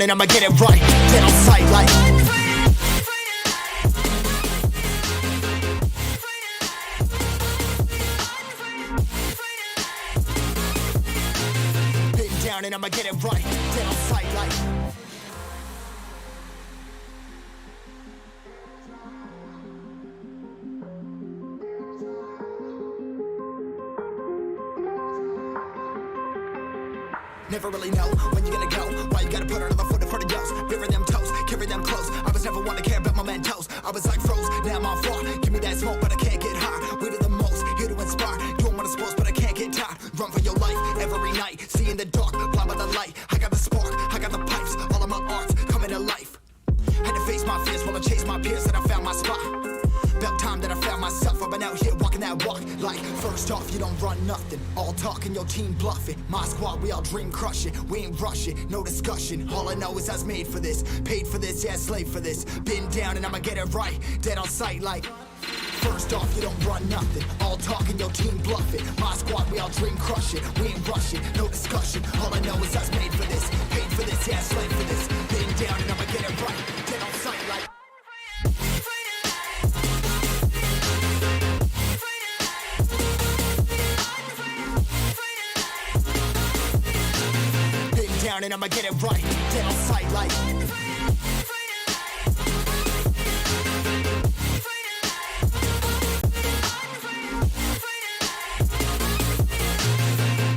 and I'ma get it right. Dead on sight like been down and I'ma get it right. Dead on sight like never really know when you're gonna go. Why you gotta put another foot in front of yours? Bury them toes, carry them close. I was never one to care about my mentos. I was like froze, now I'm on floor. Give me that smoke, but I can't get high. We do the most, here to inspire. Doing what I'm supposed, but I can't get tired. Run for your life every night. See in the dark, blind by the light. I got the spark, I got the pipes. All of my arts coming to life. Had to face my fears while I chase my peers, and I found my spot. About time that I found myself. I've been out here walking that walk. Like, first off, you don't run nothing. All talking, your team bluffing. My squad, we all dream crushing. We ain't rushing, no discussion. All I know is I was made for this. Paid for this, yeah, slave for this. Been down and I'ma get it right. Dead on sight like first off, you don't run nothing. All talking, your team bluffing. My squad, we all dream crushing. We ain't rushing, no discussion. All I know is I was made for this. Paid for this, yeah, slave for this. Been down and I'ma get it right. Dead on sight like down and I'ma get it right. Dead on sight like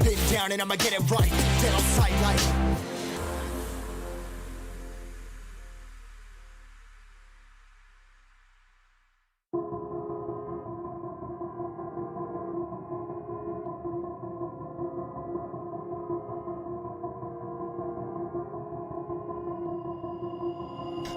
been down and I'ma get it right. Dead on sight like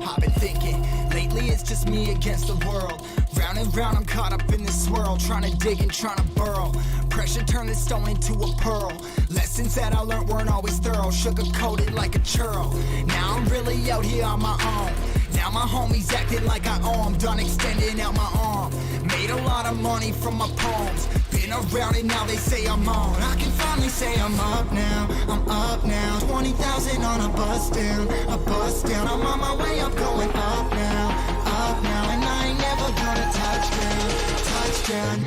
I've been thinking, lately it's just me against the world. Round and round I'm caught up in this swirl, trying to dig and trying to burrow. Pressure turned this stone into a pearl. Lessons that I learned weren't always thorough, sugar-coated like a churl. Now I'm really out here on my own. Now my homies acting like I owe 'em, done extending out my arm. Made a lot of money from my poems. Been around it, now they say I'm on. I can finally say I'm up now, I'm up now. 20,000 on a bus down, a bus down. I'm on my way up, going up now, and I ain't never gonna touchdown, touchdown.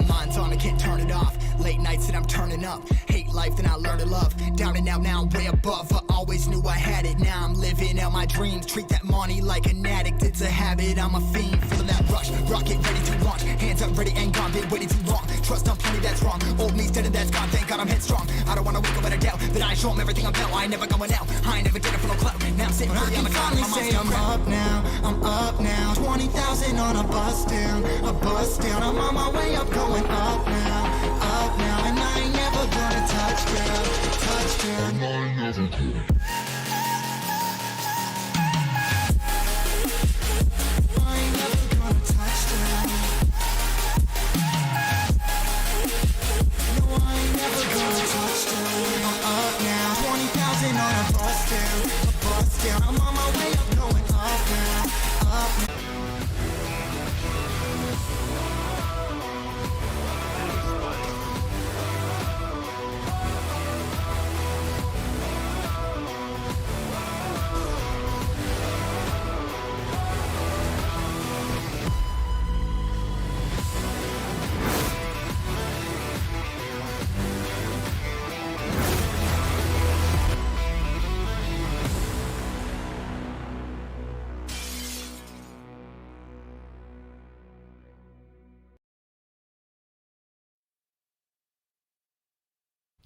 Mind's on, I can't turn it off. Late nights and I'm turning up. Hate life, then I learn to love. Down and out, now I'm way above. I always knew I had it, now I'm living out my dreams. Treat that money like an addict, it's a habit. I'm a fiend, feeling that rush. Rocket ready to launch. Hands up, ready and gone, been waiting too long. Trust on plenty, that's wrong. Old me's dead and that's gone, thank God I'm headstrong. I don't wanna wake up with a doubt that I show 'em everything I'm about. I ain't never going out, I ain't never did it for no clout. Now I'm sitting pretty on the ground. I can finally say I'm up now, I'm up now. 20,000 on a bus down, a bus down. I'm on my way up, going up now, and I ain't never gonna touchdown, touchdown. And I ain't never gonna. I'm on my way up, going up now, up now.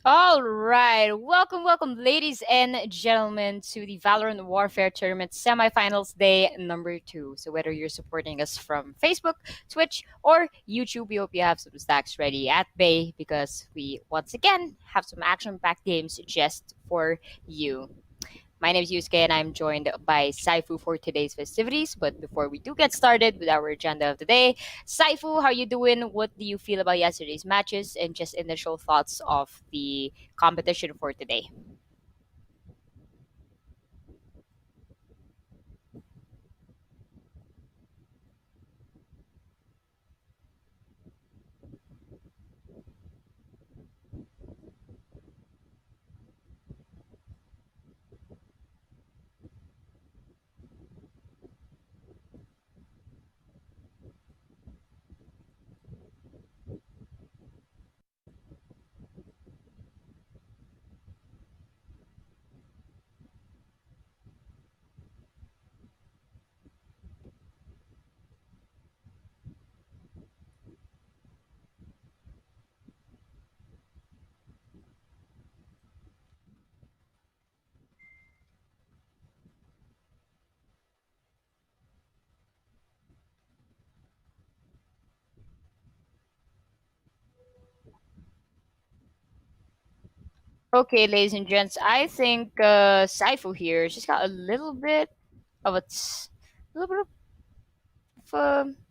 All right. Welcome, ladies and gentlemen, to the Valorant Warfare Tournament semifinals day number two. So, whether you're supporting us from Facebook, Twitch, or YouTube, we hope you have some stacks ready at bay because we once again have some action packed games just for you. My name is Yusuke, and I'm joined by Saifu for today's festivities. But before we do get started with our agenda of the day, Saifu, how you doing? What do you feel about yesterday's matches, and just initial thoughts of the competition for today? Okay, ladies and gents, I think Saifu here just got a little bit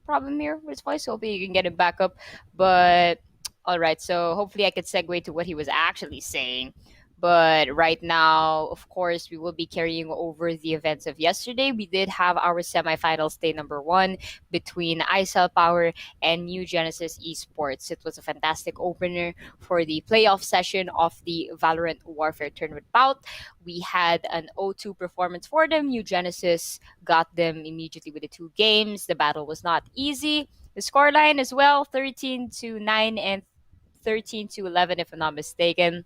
problem here with his voice. Hopefully, you can get it back up. But all right, so hopefully, I could segue to what he was actually saying. But right now, of course, we will be carrying over the events of yesterday. We did have our semifinals day number one between ISL Power and New Genesis Esports. It was a fantastic opener for the playoff session of the Valorant Warfare Tournament bout. We had an 0-2 performance for them. New Genesis got them immediately with the two games. The battle was not easy. The scoreline as well, 13 to 9 and 13 to 11 if I'm not mistaken.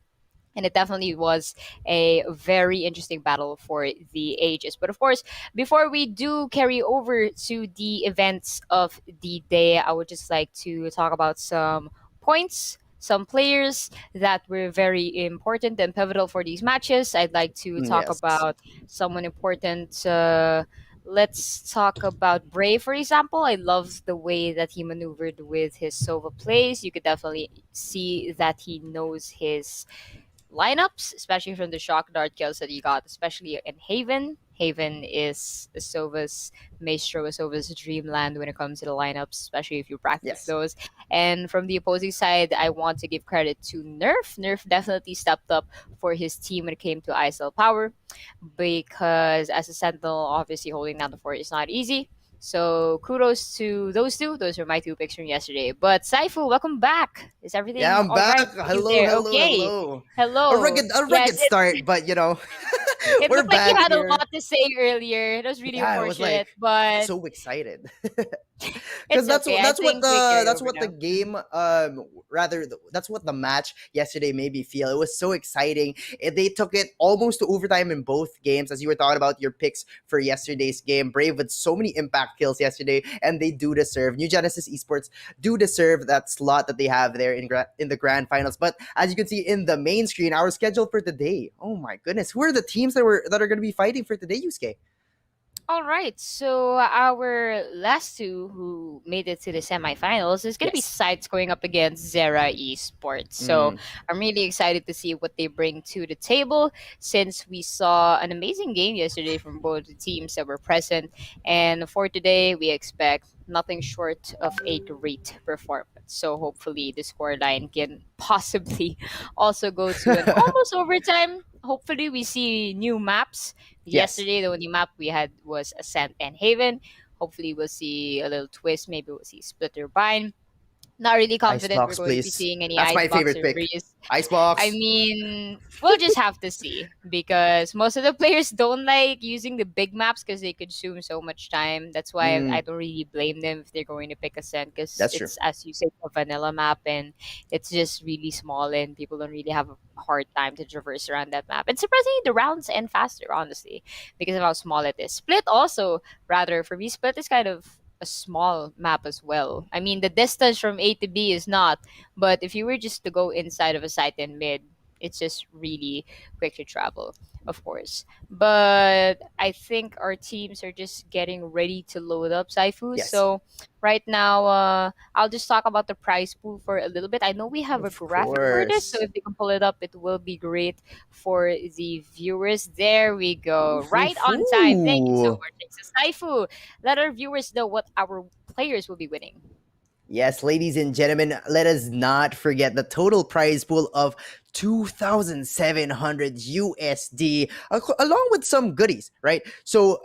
And it definitely was a very interesting battle for the ages. But of course, before we do carry over to the events of the day, I would just like to talk about some points, some players that were very important and pivotal for these matches. I'd like to talk Yes. about someone important. Let's talk about Bray, for example. I love the way that he maneuvered with his Sova plays. You could definitely see that he knows his lineups, especially from the shock dart kills that he got, especially in Haven. Haven is Sova's maestro, Sova's dreamland when it comes to the lineups, especially if you practice Yes. those. And from the opposing side, I want to give credit to Nerf. Nerf definitely stepped up for his team when it came to ISL power because as a sentinel, obviously holding down the fort is not easy. So kudos to those two. Those are my two picks from yesterday. But Saifu, welcome back. Is Yeah, everything I'm all back. right with you Hello, there? hello, Okay. hello. Hello. A Yes, rugged start, but it we're looked like you back had a here. lot to say earlier. It was really Yeah, I was like unfortunate, but so excited. Because it's okay. I think we carry that's over what the now. game that's what the match yesterday made me feel. It was so exciting. They took it almost to overtime in both games, as you were talking about your picks for yesterday's game. Brave with so many impact kills yesterday, and they do deserve New Genesis Esports do deserve that slot that they have there in the grand finals. But as you can see in the main screen, our schedule for today. Oh my goodness, who are the teams that are going to be fighting for today, Yusuke? All right, so our last two who made it to the semifinals is going to be Yes. Sides going up against Zera Esports. So Mm, I'm really excited to see what they bring to the table since we saw an amazing game yesterday from both the teams that were present. And for today, we expect nothing short of a great performance. So hopefully the scoreline can possibly also go to an almost overtime. Hopefully we see new maps. yes. Yesterday, the only map we had was Ascent and Haven. Hopefully, we'll see a little twist. Maybe we'll see Splitter Bind. Not really confident we're Icebox, going to be please. seeing any That's my Icebox favorite or pick. Breeze. I Icebox. mean, we'll just have to see because most of the players don't like using the big maps because they consume so much time. That's why I Mm, don't really blame them if they're going to pick Ascent because that's true. it's, as you say, a vanilla map and it's just really small and people don't really have a hard time to traverse around that map. And surprisingly, the rounds end faster, honestly, because of how small it is. Split also, rather, for me, Split is kind of a small map as well. I mean, the distance from A to B is not, but if you were just to go inside of a site in mid, It's just really quick to travel, of course. But I think our teams are just getting ready to load up Saifu. Yes, So right now, I'll just talk about the prize pool for a little bit. I know we have a of graphic for this, so course. if we can pull it up, it will be great for the viewers. There we go. Right on time. Thank you so Ooh. much. So Saifu, let our viewers know what our players will be winning. Yes, ladies and gentlemen, let us not forget the total prize pool of 2,700 USD, along with some goodies, right? So,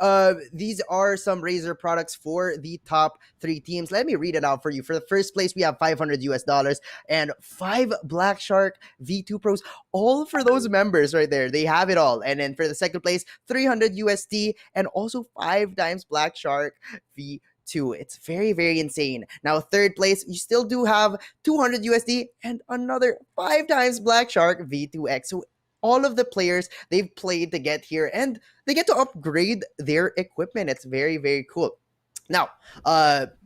these are some Razer products for the top three teams. Let me read it out for you. For the first place, we have 500 US dollars and 5 Black Shark V2 Pros, all for those members right there. They have it all. And then for the second place, 300 USD and also 5 times Black Shark V2. It's very, very insane. Now, third place, you still do have 200 USD and another 5 times Black Shark V2X. So all of the players they've played to get here and they get to upgrade their equipment. It's very, very cool. Now,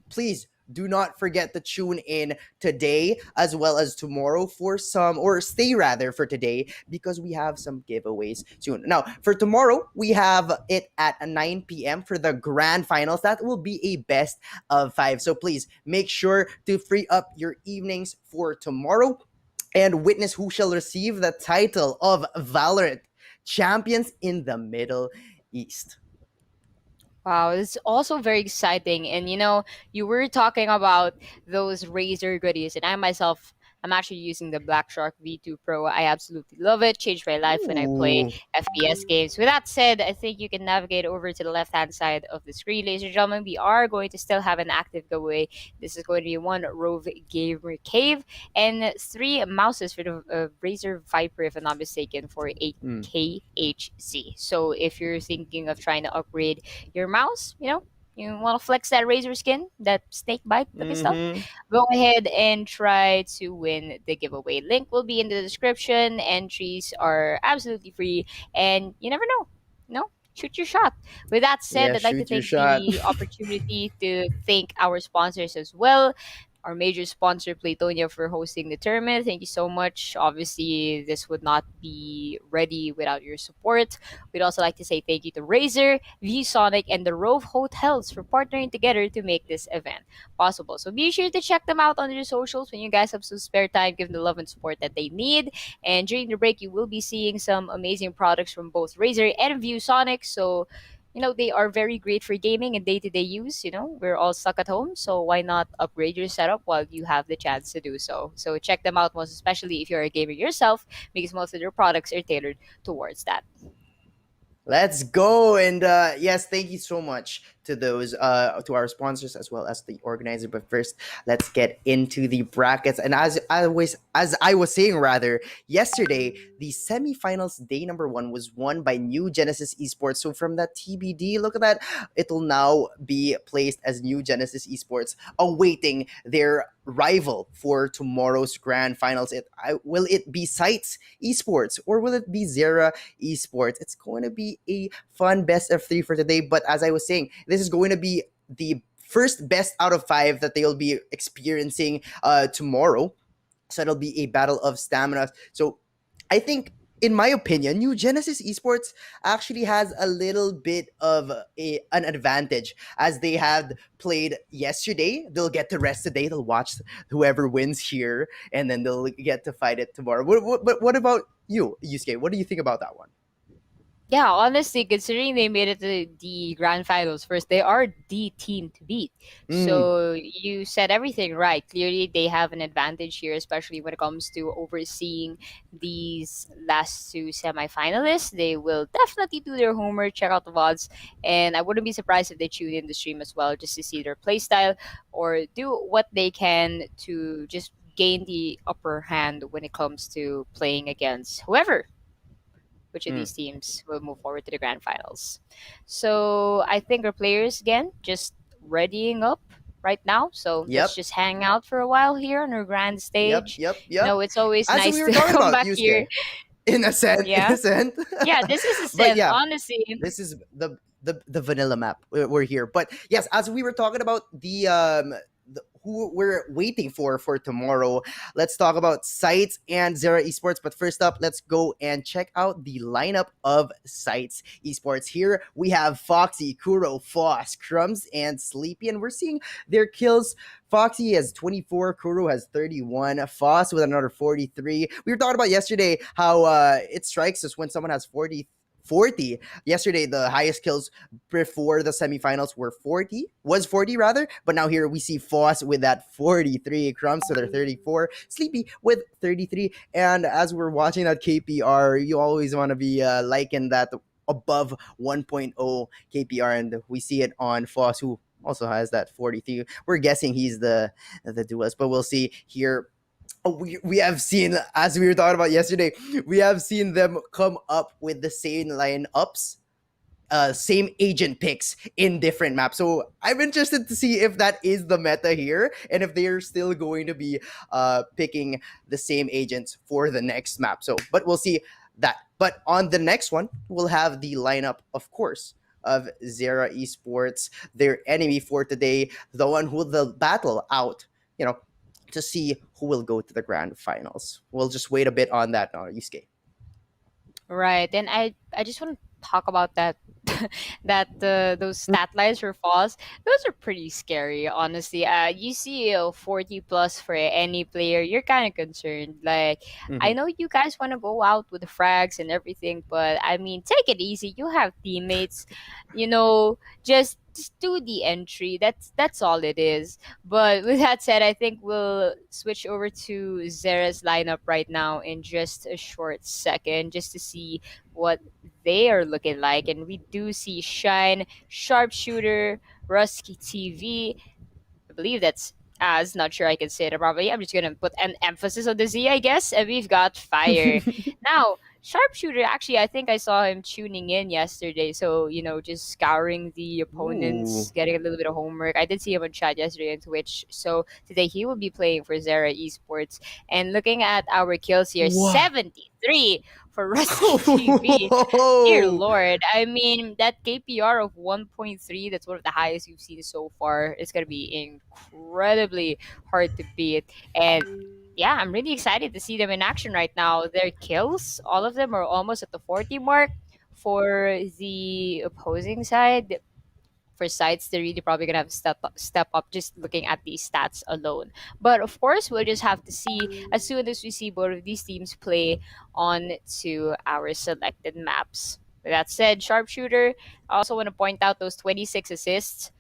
please do not forget to tune in today as well as tomorrow for some, or stay rather for today, because we have some giveaways soon. Now, for tomorrow, we have it at 9 p.m. for the grand finals. That will be a best of 5. So please make sure to free up your evenings for tomorrow and witness who shall receive the title of Valorant Champions in the Middle East. Wow, it's also very exciting. And you were talking about those Razer goodies, and I myself, I'm actually using the Black Shark V2 Pro. I absolutely love it. Changed my life when I play Ooh. FPS games. With that said, I think you can navigate over to the left hand side of the screen. Ladies and gentlemen, we are going to still have an active giveaway. This is going to be 1 Rove Gamer Cave and 3 mouses for the Razer Viper, if I'm not mistaken, for a Mm. KHZ. So if you're thinking of trying to upgrade your mouse, you want to flex that razor skin, that snake bite type of stuff, Mm-hmm. go ahead and try to win the giveaway. Link will be in the description. Entries are absolutely free, and you never know. Shoot your shot. With that said, Yeah, I'd like to shoot your take shot. the opportunity to thank our sponsors as well. Our major sponsor, Playtonia, for hosting the tournament. Thank you so much. Obviously, this would not be ready without your support. We'd also like to say thank you to Razer, ViewSonic, and the Rove Hotels for partnering together to make this event possible. So be sure to check them out on their socials when you guys have some spare time. Give them the love and support that they need. And during the break, you will be seeing some amazing products from both Razer and ViewSonic. So they are very great for gaming and day-to-day use. We're all stuck at home, so why not upgrade your setup while you have the chance to do so? So check them out, most especially if you're a gamer yourself, because most of their products are tailored towards that. Let's go. And yes, thank you so much to those to our sponsors as well as the organizer. But first, let's get into the brackets. And as I was saying rather, yesterday the semifinals day number 1 was won by New Genesis Esports. So from that TBD, look at that, it'll now be placed as New Genesis Esports, awaiting their rival for tomorrow's grand finals. Will it be Sites Esports or will it be Zera Esports? It's going to be a fun best of 3 for today. But as I was saying, this is going to be the first best out of 5 that they'll be experiencing tomorrow. So it'll be a battle of stamina. So I think, in my opinion, New Genesis Esports actually has a little bit of an advantage, as they had played yesterday. They'll get to rest today. They'll watch whoever wins here, and then they'll get to fight it tomorrow. But what about you, Yusuke? What do you think about that one? Yeah, honestly, considering they made it to the grand finals first, they are the team to beat. Mm, So you said everything right. Clearly, they have an advantage here, especially when it comes to overseeing these last 2 semifinalists. They will definitely do their homework, check out the VODs, and I wouldn't be surprised if they tune in the stream as well just to see their playstyle or do what they can to just gain the upper hand when it comes to playing against whoever which of mm. these teams will move forward to the grand finals. So I think our players again just readying up right now. So let's Yep, just hang out for a while here on our grand yep, stage. yep, yep. It's always As nice we were to talking come about, back here. Yusuke, in a sense, in Yeah. a sense. Yeah, this is a But synth, yeah, honestly. this is the vanilla map. We're here. But yes, as we were talking about the who we're waiting for tomorrow. Let's talk about Sites and Zera Esports. But first up, let's go and check out the lineup of Sites Esports. Here we have Foxy, Kuro, Foss, Crumbs, and Sleepy, and we're seeing their kills. Foxy has 24, Kuro has 31, Foss with another 43. We were talking about yesterday how it strikes us when someone has 40. Yesterday, the highest kills before the semifinals was 40 rather, but now here we see Foss with that 43, Crumbs with their 34, Sleepy with 33, and as we're watching that KPR, you always want to be liking that above 1.0 KPR, and we see it on Foss, who also has that 43. We're guessing he's the duelist, but we'll see here. We have seen, as we were talking about yesterday, we have seen them come up with the same lineups, same agent picks in different maps. So I'm interested to see if that is the meta here and if they're still going to be picking the same agents for the next map. So, but we'll see that. But on the next one, we'll have the lineup, of course, of Zera Esports, their enemy for today, the one who will battle out, to see who will go to the grand finals. We'll just wait a bit on that, Yusuke. Right, and I just want to talk about that that those stat lines for falls. Those are pretty scary, honestly. You see 40 plus for any player, you're kind of concerned. Like, I Mhm. know you guys want to go out with the frags and everything, but I mean, take it easy. You have teammates, just do the entry. That's all it is. But with that said, I think we'll switch over to Zera's lineup right now in just a short second, just to see what they are looking like. And we do see Shine, Sharpshooter, Rusky TV. I believe that's as not sure I can say it properly. I'm just gonna put an emphasis on the Z, I guess. And we've got Fire. Now, Sharpshooter, actually, I think I saw him tuning in yesterday. So, just scouring the Ooh. opponents, getting a little bit of homework. I did see him on chat yesterday on Twitch. So today he will be playing for Zera Esports. And looking at our kills here, Wow. 73 for Rusky TV. Dear Lord. I mean, that KPR of 1.3, that's one of the highest we've seen so far. It's going to be incredibly hard to beat. And yeah, I'm really excited to see them in action right now. Their kills, all of them are almost at the 40 mark. For the opposing side, for sites, they're really probably gonna have step up just looking at these stats alone. But of course, we'll just have to see as soon as we see both of these teams play on to our selected maps. With that said, sharpshooter, I also want to point out those 26 assists,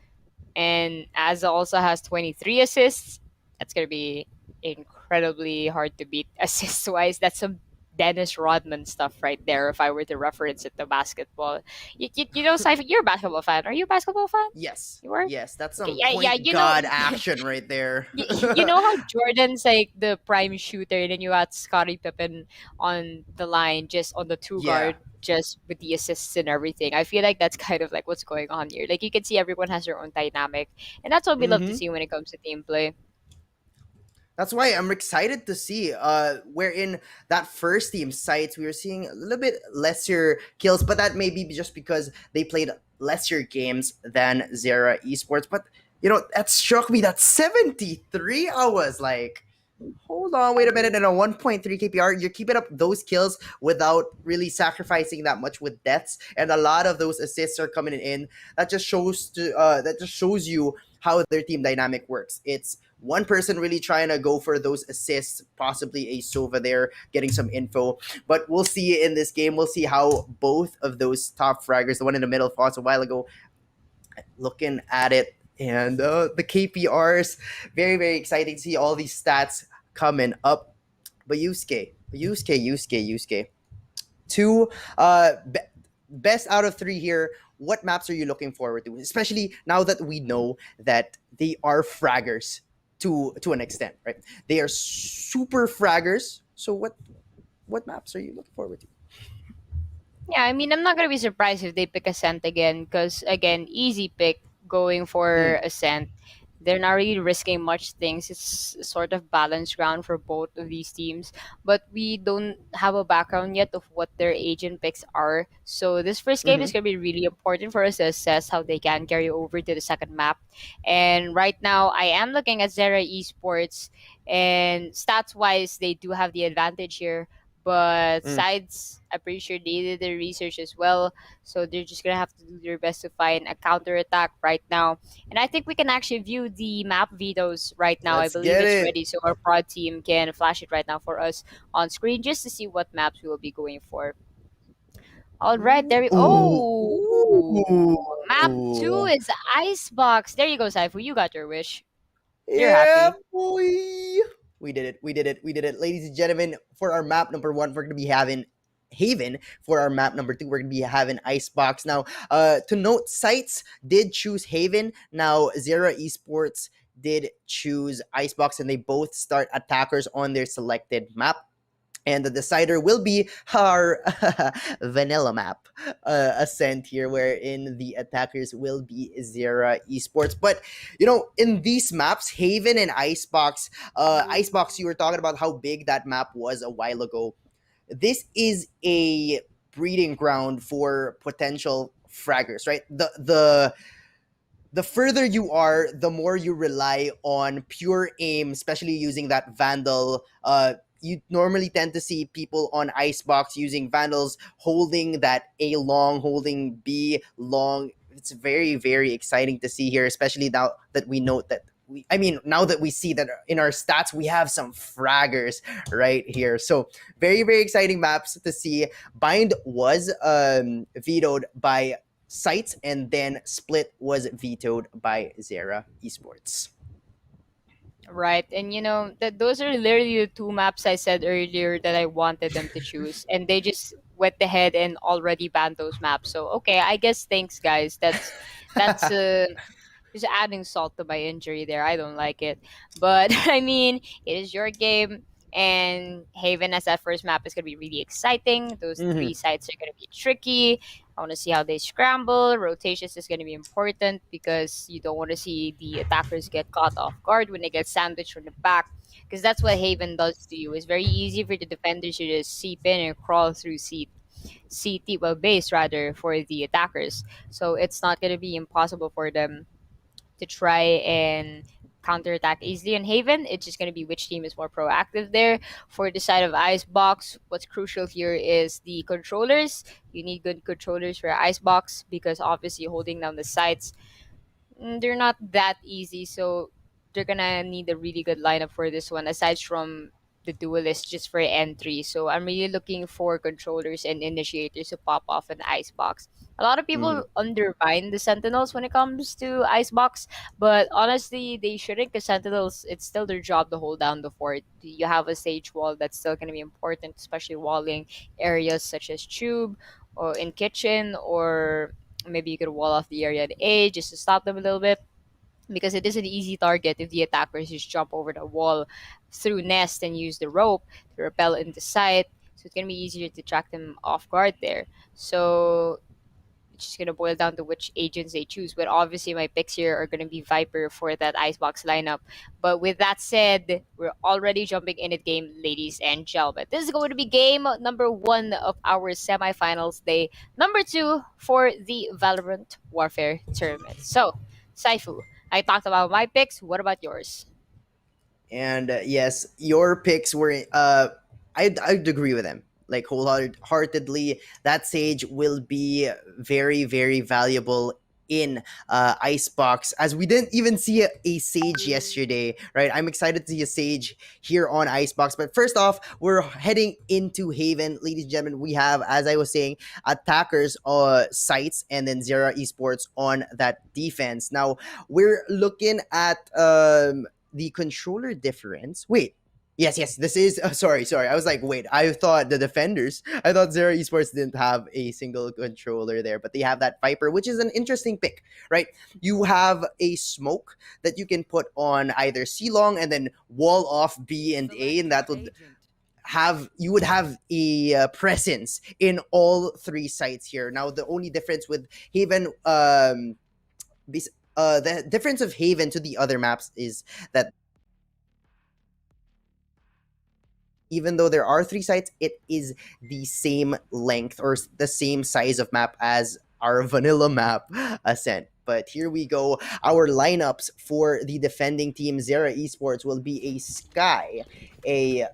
and Azza also has 23 assists. That's gonna be incredibly hard to beat assist wise. That's some Dennis Rodman stuff right there. If I were to reference it to basketball, Cypher, you're a basketball fan. Are you a basketball fan? Yes. You are. Yes, that's Okay, some yeah, yeah. point god action right there. You know how Jordan's like the prime shooter, and then you got Scottie Pippen on the line, just on the two Yeah. guard, just with the assists and everything. I feel like that's kind of like what's going on here. Like you can see everyone has their own dynamic, and that's what we love to Mm-hmm. see when it comes to team play. That's why I'm excited to see where in that first team sites we were seeing a little bit lesser kills, but that may be just because they played lesser games than Zera Esports. But that struck me that 73. I was like, hold on, wait a minute. And a 1.3 KPR, you're keeping up those kills without really sacrificing that much with deaths, and a lot of those assists are coming in. That just shows you how their team dynamic works. It's one person really trying to go for those assists, possibly a Sova there getting some info. But we'll see in this game. We'll see how both of those top fraggers, the one in the middle, fought a while ago, looking at it. And the KPRs, very, very exciting to see all these stats coming up. But Yusuke. Two best out of three here. What maps are you looking forward to? Especially now that we know that they are fraggers to an extent, right? They are super fraggers. So what maps are you looking forward to? Yeah, I mean, I'm not gonna be surprised if they pick Ascent again, because again, easy pick going for Mm. Ascent. they're not really risking much things. It's sort of balanced ground for both of these teams, but we don't have a background yet of what their agent picks are. So this first game Mm-hmm. is going to be really important for us to assess how they can carry over to the second map. And right now, I am looking at Zera Esports, and stats wise, they do have the advantage here. But Mm. sides, I'm pretty sure they did their research as well. So they're just gonna have to do their best to find a counter attack right now. And I think we can actually view the map vetoes right now. I Let's believe get it's it. ready, so our prod team can flash it right now for us on screen just to see what maps we will be going for. All right, there we. Ooh. Oh, map two Ooh. is Icebox. There you go, Saifu. You got your wish. You're Yeah, happy. boy. We did it. We did it. We did it. Ladies and gentlemen, for our map number one, we're going to be having Haven. For our map number two, we're going to be having Icebox. Now, to note, Sites did choose Haven. Now, Zera Esports did choose Icebox, and they both start attackers on their selected map. And the decider will be our vanilla map ascent here, wherein the attackers will be Zera Esports. But in these maps, Haven and Icebox, Icebox, you were talking about how big that map was a while ago. This is a breeding ground for potential fraggers, right? The further you are, the more you rely on pure aim, especially using that Vandal. You normally tend to see people on Icebox using Vandals, holding that A long, holding B long. It's very, very exciting to see here, especially now that we note that. Now that we see that in our stats, we have some fraggers right here. So, very, very exciting maps to see. Bind was vetoed by Sites, and then Split was vetoed by Zera Esports. Right. And that those are literally the two maps I said earlier that I wanted them to choose. And they just went ahead and already banned those maps. So okay, I guess thanks guys. That's just adding salt to my injury there. I don't like it. But I mean, it is your game. And Haven as that first map is going to be really exciting. Those Mhm. three sites are going to be tricky. I want to see how they scramble. Rotations is going to be important because you don't want to see the attackers get caught off guard when they get sandwiched from the back. Because that's what Haven does to you. It's very easy for the defenders to just seep in and crawl through CT, well, base rather, for the attackers. So it's not going to be impossible for them to try and counterattack easily in Haven. It's just going to be which team is more proactive there. For the side of Icebox, what's crucial here is the controllers. You need good controllers for Icebox because obviously holding down the sites, they're not that easy. So they're gonna need a really good lineup for this one, aside from the duelist just for entry. So I'm really looking for controllers and initiators to pop off an icebox. A lot of Mhm. people undermine the sentinels when it comes to icebox, but honestly they shouldn't, because sentinels, it's still their job to hold down the fort. You have a stage wall that's still going to be important, especially walling areas such as tube or in kitchen, or maybe you could wall off the area at A just to stop them a little bit, because it is an easy target if the attackers just jump over the wall through nest and use the rope to repel into sight. So it's gonna be easier to track them off guard there. So it's just gonna boil down to which agents they choose. But obviously my picks here are gonna be Viper for that icebox lineup. But with that said, we're already jumping in at game, ladies and gentlemen. This is going to be game number one of our semifinals day, number two for the Valorant Warfare tournament. So, Saifu, I talked about my picks. What about yours? And yes, your picks were. I'd agree with them. Like wholeheartedly, that Sage will be very, very valuable in Icebox, as we didn't even see a Sage yesterday, right? I'm excited to see a Sage here on Icebox. But first off, we're heading into Haven, ladies and gentlemen. We have, as I was saying, attackers, sites, and then Zera Esports on that defense. Now we're looking at the controller difference. Wait. Yes, yes. This is sorry. I was like, wait. I thought the defenders. I thought Zero Esports didn't have a single controller there, but they have that Viper, which is an interesting pick, right? You have a smoke that you can put on either C long and then wall off B and A, and that would have a presence in all three sites here. Now, the only difference with Haven, the difference of Haven to the other maps is that even though there are 3 sites, it is the same length or the same size of map as our vanilla map, Ascent. But here we go. Our lineups for the defending team, Zera Esports, will be a Sky, a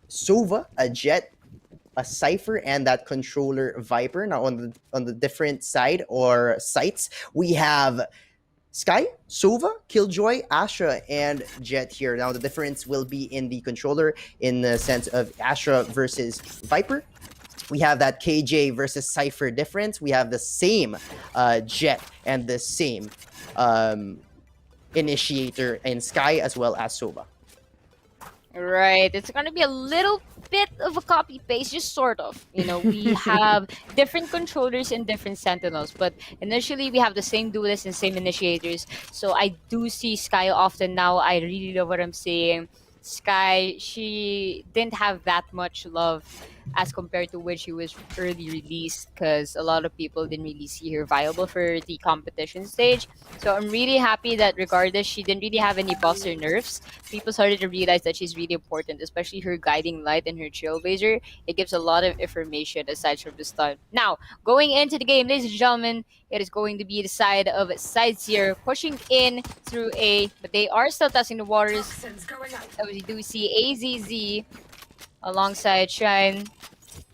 Sova, a Jet, a Cypher, and that controller Viper. Now on the different side or sites, we have Sky, Sova, Killjoy, Astra, and Jet here. Now the difference will be in the controller in the sense of Astra versus Viper. We have that KJ versus Cypher difference. We have the same Jet and the same Initiator in Sky as well as Sova. Right, it's gonna be a little bit of a copy paste, just sort of. You know, we have different controllers and different sentinels, but initially we have the same duelists and same initiators. So I do see Sky often now. I really love what I'm seeing. Sky, she didn't have that much love as compared to when she was early released, because a lot of people didn't really see her viable for the competition stage. So I'm really happy that regardless she didn't really have any buffs or nerfs, people started to realize that she's really important, especially her guiding light and her trailblazer. It gives a lot of information aside from the stun. Now, going into the game, ladies and gentlemen, it is going to be the side of Sides here, pushing in through A, but they are still testing the waters. So we do see AZZ alongside Shine,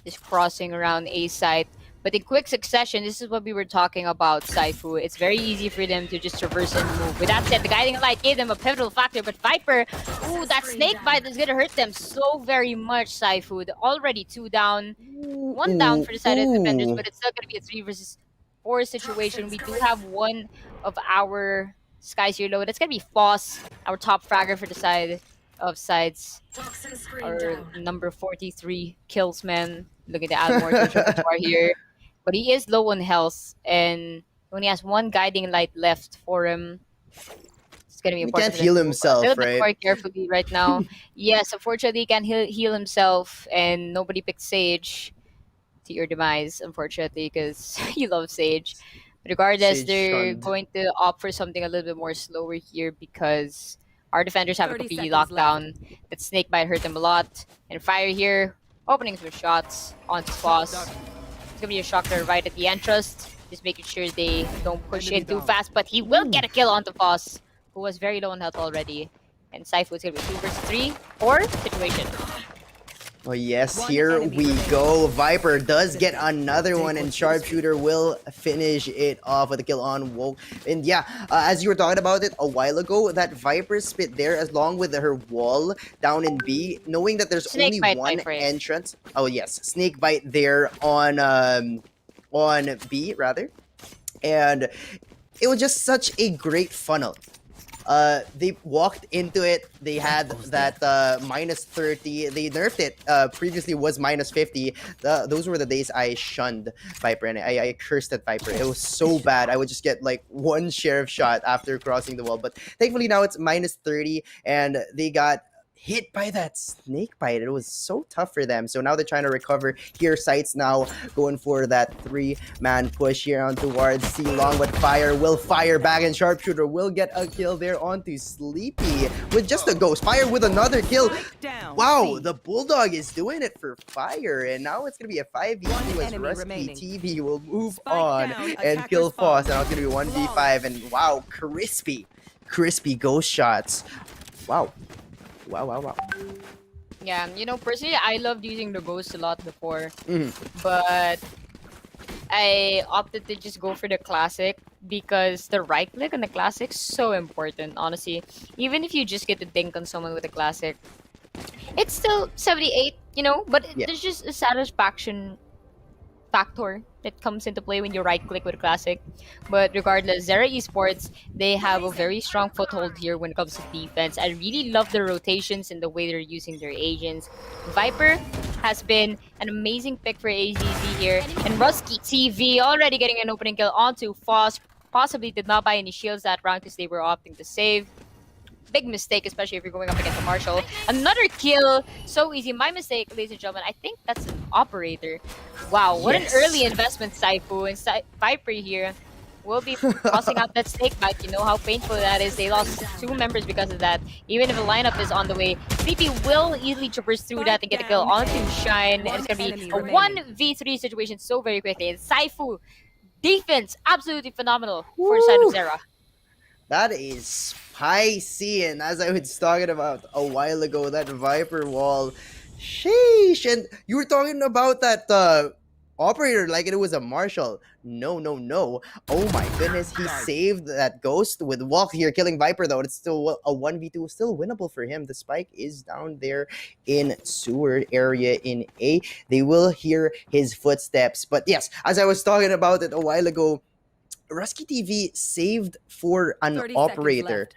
just crossing around A site. But in quick succession, this is what we were talking about, Saifu. It's very easy for them to just traverse and move. With that said, the guiding light gave them a pivotal factor, but Viper, ooh, that snake bite is gonna hurt them so very much, Saifu. They're already 2 down, 1 down for the side of the defenders, but it's still gonna be a 3 versus 4 situation. We do have one of our Skies here low. That's gonna be Foss, our top fragger for the side of Sides. Our number 43 kills, man. Looking to add more to his repertoire here. But he is low on health and only has 1 guiding light left for him. It's gonna be He important. can't heal himself, a little right? bit more carefully right now. Yes, unfortunately, he can't heal himself, and nobody picked Sage to your demise, unfortunately, because he loves Sage. Regardless, Sage they're shunned. going to opt for something a little bit more slower here because our defenders have a 30 completely seconds lockdown. That snake bite hurt them a lot. And Fire here, opening some shots onto Foss. It's gonna be a shocker right at the entrance. Just making sure they don't push in too fast, but he will get a kill onto Foss, who was very low on health already. And Saifu is gonna be 2 versus 3 or situation. Oh yes, One here enemy we remaining. go. Viper does get another one, and Sharpshooter will finish it off with a kill on Woke. And yeah, as you were talking about it a while ago, that Viper spit there, along with her wall down in B, knowing that there's Snake only bite, one Viper. entrance. Oh yes, snake bite there on B rather, and it was just such a great funnel. They walked into it. They had that minus 30. They nerfed it. Previously was minus 50. Those were the days I shunned Viper and I cursed at Viper. It was so bad. I would just get like 1 sheriff shot after crossing the wall. But thankfully now it's minus 30 and they got hit by that snake bite. It was so tough for them. So now they're trying to recover here. Sights now going for that 3-man push here on towards C Long, but Fire will fire back and Sharpshooter will get a kill there onto Sleepy with just a ghost. Fire with another kill. Down. Wow, C. the Bulldog is doing it for Fire, and now it's gonna be a 5v2 One as enemy Rusky remaining. TV will move Spike on down, and attackers kill fall. Foss. And now it's gonna be 1v5, and wow, crispy ghost shots. Wow. Wow. Yeah, you know, personally, I loved using the ghost a lot before, Mhm. but I opted to just go for the classic because the right click on the classic is so important, honestly. Even if you just get to dink on someone with a classic, it's still 78, you know, but Yeah. there's just a satisfaction factor that comes into play when you right click with a classic. But regardless, Zera Esports, they have a very strong foothold here when it comes to defense. I really love their rotations and the way they're using their agents. Viper has been an amazing pick for AZZ here, and Rusky TV already getting an opening kill onto Foss. Possibly did not buy any shields that round because they were opting to save. Big mistake, especially if you're going up against a Marshall. Another kill. So easy. My mistake, ladies and gentlemen. I think that's an operator. Wow, what Yes. an early investment, Saifu. And Viper here will be tossing out that snake bite. You know how painful that is. They lost 2 members because of that. Even if a lineup is on the way, Sleepy will easily traverse through that and get a kill onto Shine. And it's going to be a 1v3 situation so very quickly. And Saifu, defense, absolutely phenomenal for the side of Zera. That is spicy, and as I was talking about a while ago, that Viper wall, sheesh. And you were talking about that operator like it was a Marshall. No, no, no. Oh my goodness, he saved that ghost with Walk here, killing Viper though. It's still a 1v2, still winnable for him. The spike is down there in sewer area in A. They will hear his footsteps. But yes, as I was talking about it a while ago, Rusky TV saved for an operator,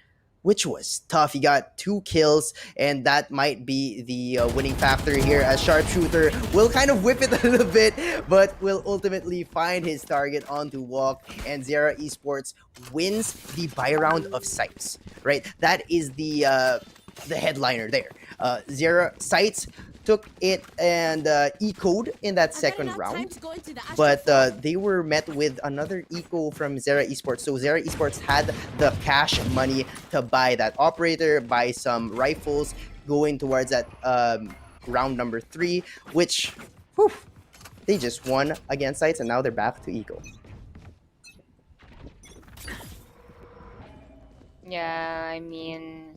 which was tough. He got 2 kills, and that might be the winning factor here, as Sharpshooter will kind of whip it a little bit, but will ultimately find his target onto Walk, and Zera Esports wins the buy round of Sights, right? That is the headliner there. Zera Sights took it and ecoed in that second round, but they were met with another eco from Zera Esports. So Zera Esports had the cash money to buy that operator, buy some rifles, going towards that round number 3, which whew, they just won against Sights, and now they're back to eco. Yeah, I mean,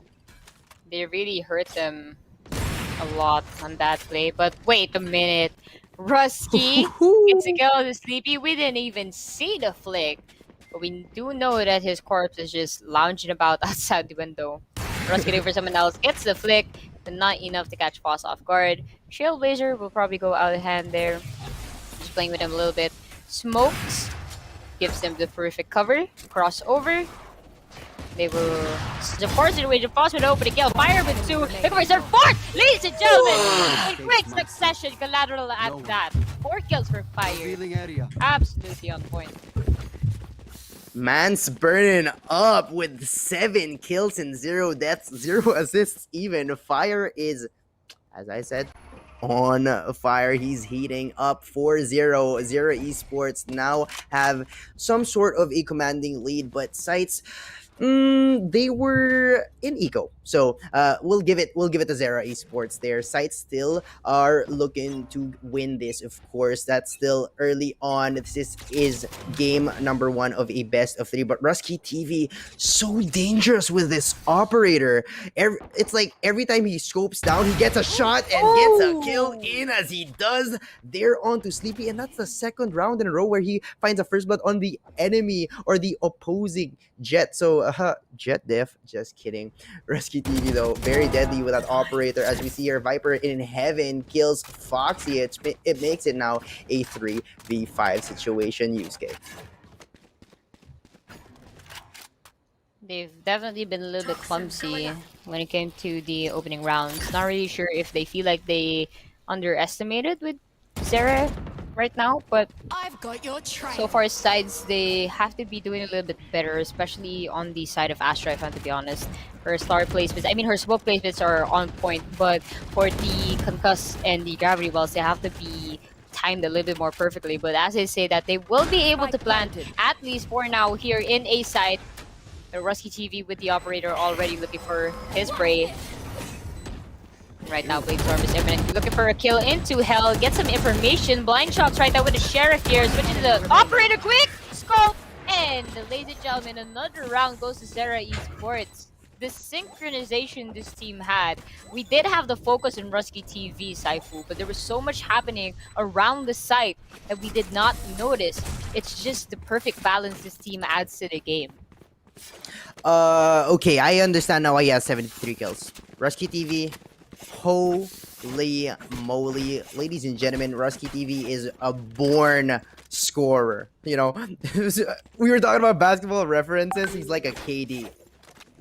they really hurt them a lot on that play. But wait a minute, Rusky gets a kill on the Sleepy. We didn't even see the flick, but we do know that his corpse is just lounging about outside the window. Rusky looking for someone else, gets the flick, but not enough to catch Foss off guard. Trailblazer will probably go out of hand there, just playing with him a little bit. Smokes gives them the perfect cover, crossover. They will support situation. Foss with open kill. Fire with 2. Looking for his 4th. Ladies and gentlemen, in quick succession, collateral at that. 4 kills for Fire. Absolutely on point. Man's burning up with 7 kills and 0 deaths, 0 assists even. Fire is, as I said, on fire. He's heating up 4-0. Zera Esports now have some sort of a commanding lead, but Sights, they were in eco, so we'll give it to Zera Esports there. Sights still are looking to win this, of course. That's still early on. This is game number 1 of a best of 3, but Rusky TV so dangerous with this operator. It's like every time he scopes down, he gets a shot and gets a kill in, as he does there onto Sleepy, and that's the 2nd round in a row where he finds a first blood on the enemy or the opposing Jet. So Jet diff, just kidding. Rusky TV though, very deadly with that operator, as we see here. Viper in heaven kills Foxy. It makes it now a 3v5 situation. Yusuke. They've definitely been a little bit clumsy when it came to the opening rounds. Not really sure if they feel like they underestimated with Zera right now, but I've got your trail. so far sides, they have to be doing a little bit better, especially on the side of Astra, if I'm to be honest. Her star placements, I mean her smoke placements are on point, but for the concuss and the gravity wells, they have to be timed a little bit more perfectly. But as I say that, they will be able to plant at least for now here in A side. The Rusky TV with the operator already looking for his prey. Right now, Bladestorm is imminent. Looking for a kill into Hell. Get some information. Blind shots right now with the Sheriff here. Switching to the operator. Quick scope. And ladies and gentlemen, another round goes to Zera Esports. The synchronization this team had. We did have the focus on Rusky TV, Saifu, but there was so much happening around the site that we did not notice. It's just the perfect balance this team adds to the game. Okay, I understand now why he has 73 kills. Rusky TV, holy moly. Ladies and gentlemen, Rusky TV is a born scorer. You know, we were talking about basketball references. He's like a KD.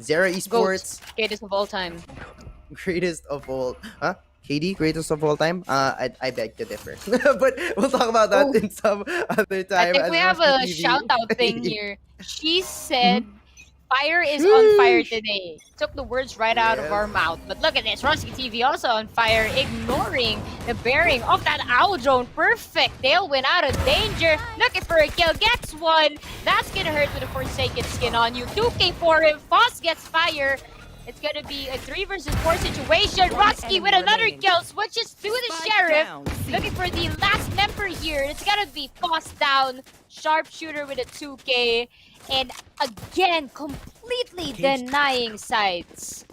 Zera Esports. Greatest of all time. Greatest of all. Huh? KD, greatest of all time? I beg to differ. But we'll talk about that in some other time. I think we have a shout out thing here. She said Fire is on fire today. Took the words right out of Yes. our mouth. But look at this. Rusky TV also on fire, ignoring the bearing of that owl drone. Perfect. Tailwind out of danger. Looking for a kill. Gets one. That's gonna hurt with a Forsaken skin on you. 2K for him. Foss gets fire. It's gonna be a 3 versus 4 situation. Rusky with another kill. Switches to the Sheriff. Looking for the last member here. It's gonna be Foss down. Sharpshooter with a 2K. And again, completely denying sights.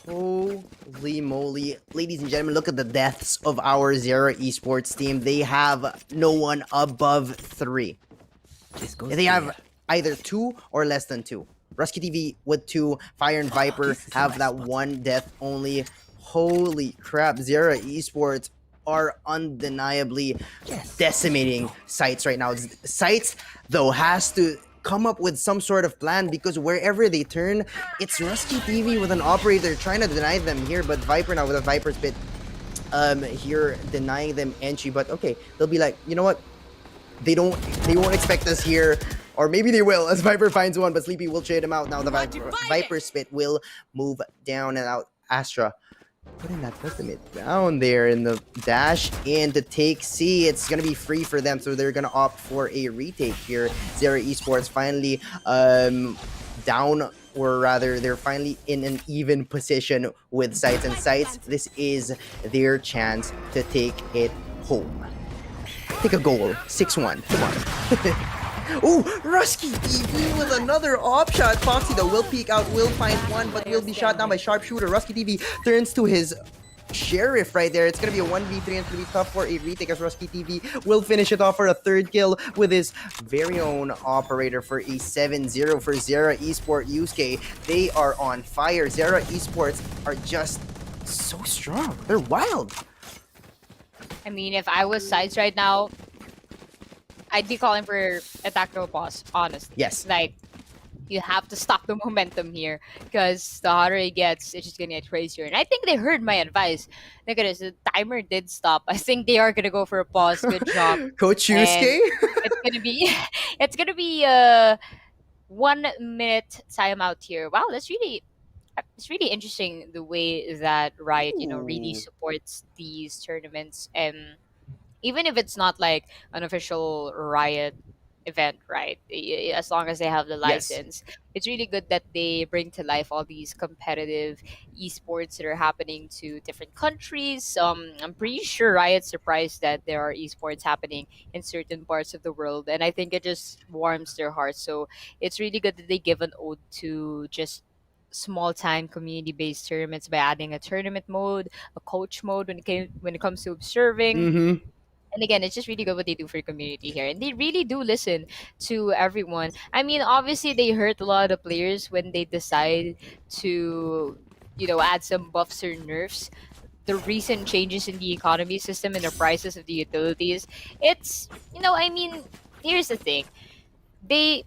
Holy moly. Ladies and gentlemen, look at the deaths of our Zero Esports team. They have no one above 3. They have either 2 or less than 2. Rusky TV with 2. Fire and Viper have that 1 death only. Holy crap. Zero Esports are undeniably decimating Sights right now. Sights, though, has to come up with some sort of plan because wherever they turn, it's Rusky TV with an operator trying to deny them here, but Viper now with a Viper spit here denying them entry. But okay, they'll be like, you know what? They won't expect us here. Or maybe they will as Viper finds one, but Sleepy will trade him out. Now the Viper spit will move down and out. Astra putting that ultimate down there in the dash in to take C. It's gonna be free for them, so they're gonna opt for a retake here. Zero Esports finally down, or rather they're finally in an even position with Sights, and Sights, this is their chance to take it home. Take a goal. 6-1. Come on. Oh, Rusky TV with another op shot. Foxy though will peek out, will find one, but will be shot down by Sharpshooter. Rusky TV turns to his Sheriff right there. It's gonna be a 1v3 and it's gonna be tough for a retake as Rusky TV will finish it off for a 3rd kill with his very own operator for a 7-0 for Zero Esport Yusuke. They are on fire. Zero Esports are just so strong. They're wild. I mean, if I was Sides right now, I'd be calling for attack no pause, honestly. Yes. Like, you have to stop the momentum here because the hotter it gets, it's just gonna get crazier. And I think they heard my advice. Look at this, the timer did stop. I think they are gonna go for a pause. Good job. Coach Yusuke? It's gonna be a 1 minute timeout here. Wow, it's really interesting the way that Riot, really Ooh. supports these tournaments. And even if it's not like an official Riot event, right? As long as they have the license, it's really good that they bring to life all these competitive esports that are happening to different countries. I'm pretty sure Riot's surprised that there are esports happening in certain parts of the world, and I think it just warms their hearts. So it's really good that they give an ode to just small time community based tournaments by adding a tournament mode, a coach mode when it comes to observing. Mm-hmm. And again, it's just really good what they do for the community here. And they really do listen to everyone. I mean, obviously, they hurt a lot of players when they decide to, add some buffs or nerfs. The recent changes in the economy system and the prices of the utilities. It's, here's the thing. They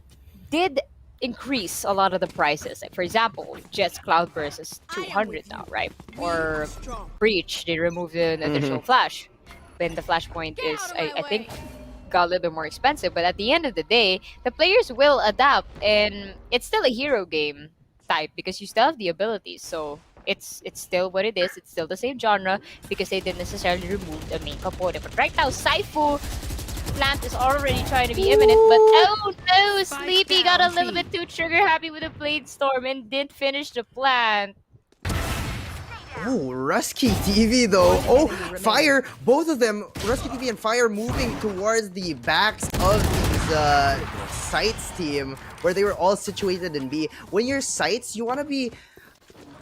did increase a lot of the prices. Like, for example, Jet's Cloudburst is 200 now, right? Or Breach, they removed an additional flash. Then the flashpoint is, I think, got a little bit more expensive. But at the end of the day, the players will adapt, and it's still a hero game type because you still have the abilities. So it's still what it is. It's still the same genre because they didn't necessarily remove the main component. But right now, Saifu plant is already trying to be imminent. But oh no, Sleepy got a little bit too trigger happy with the Blade Storm and didn't finish the plant. Oh, Rusky TV though. Oh, Fire. Both of them, Rusky TV and Fire, moving towards the backs of these Sights team where they were all situated in B. When you're Sights, you want to be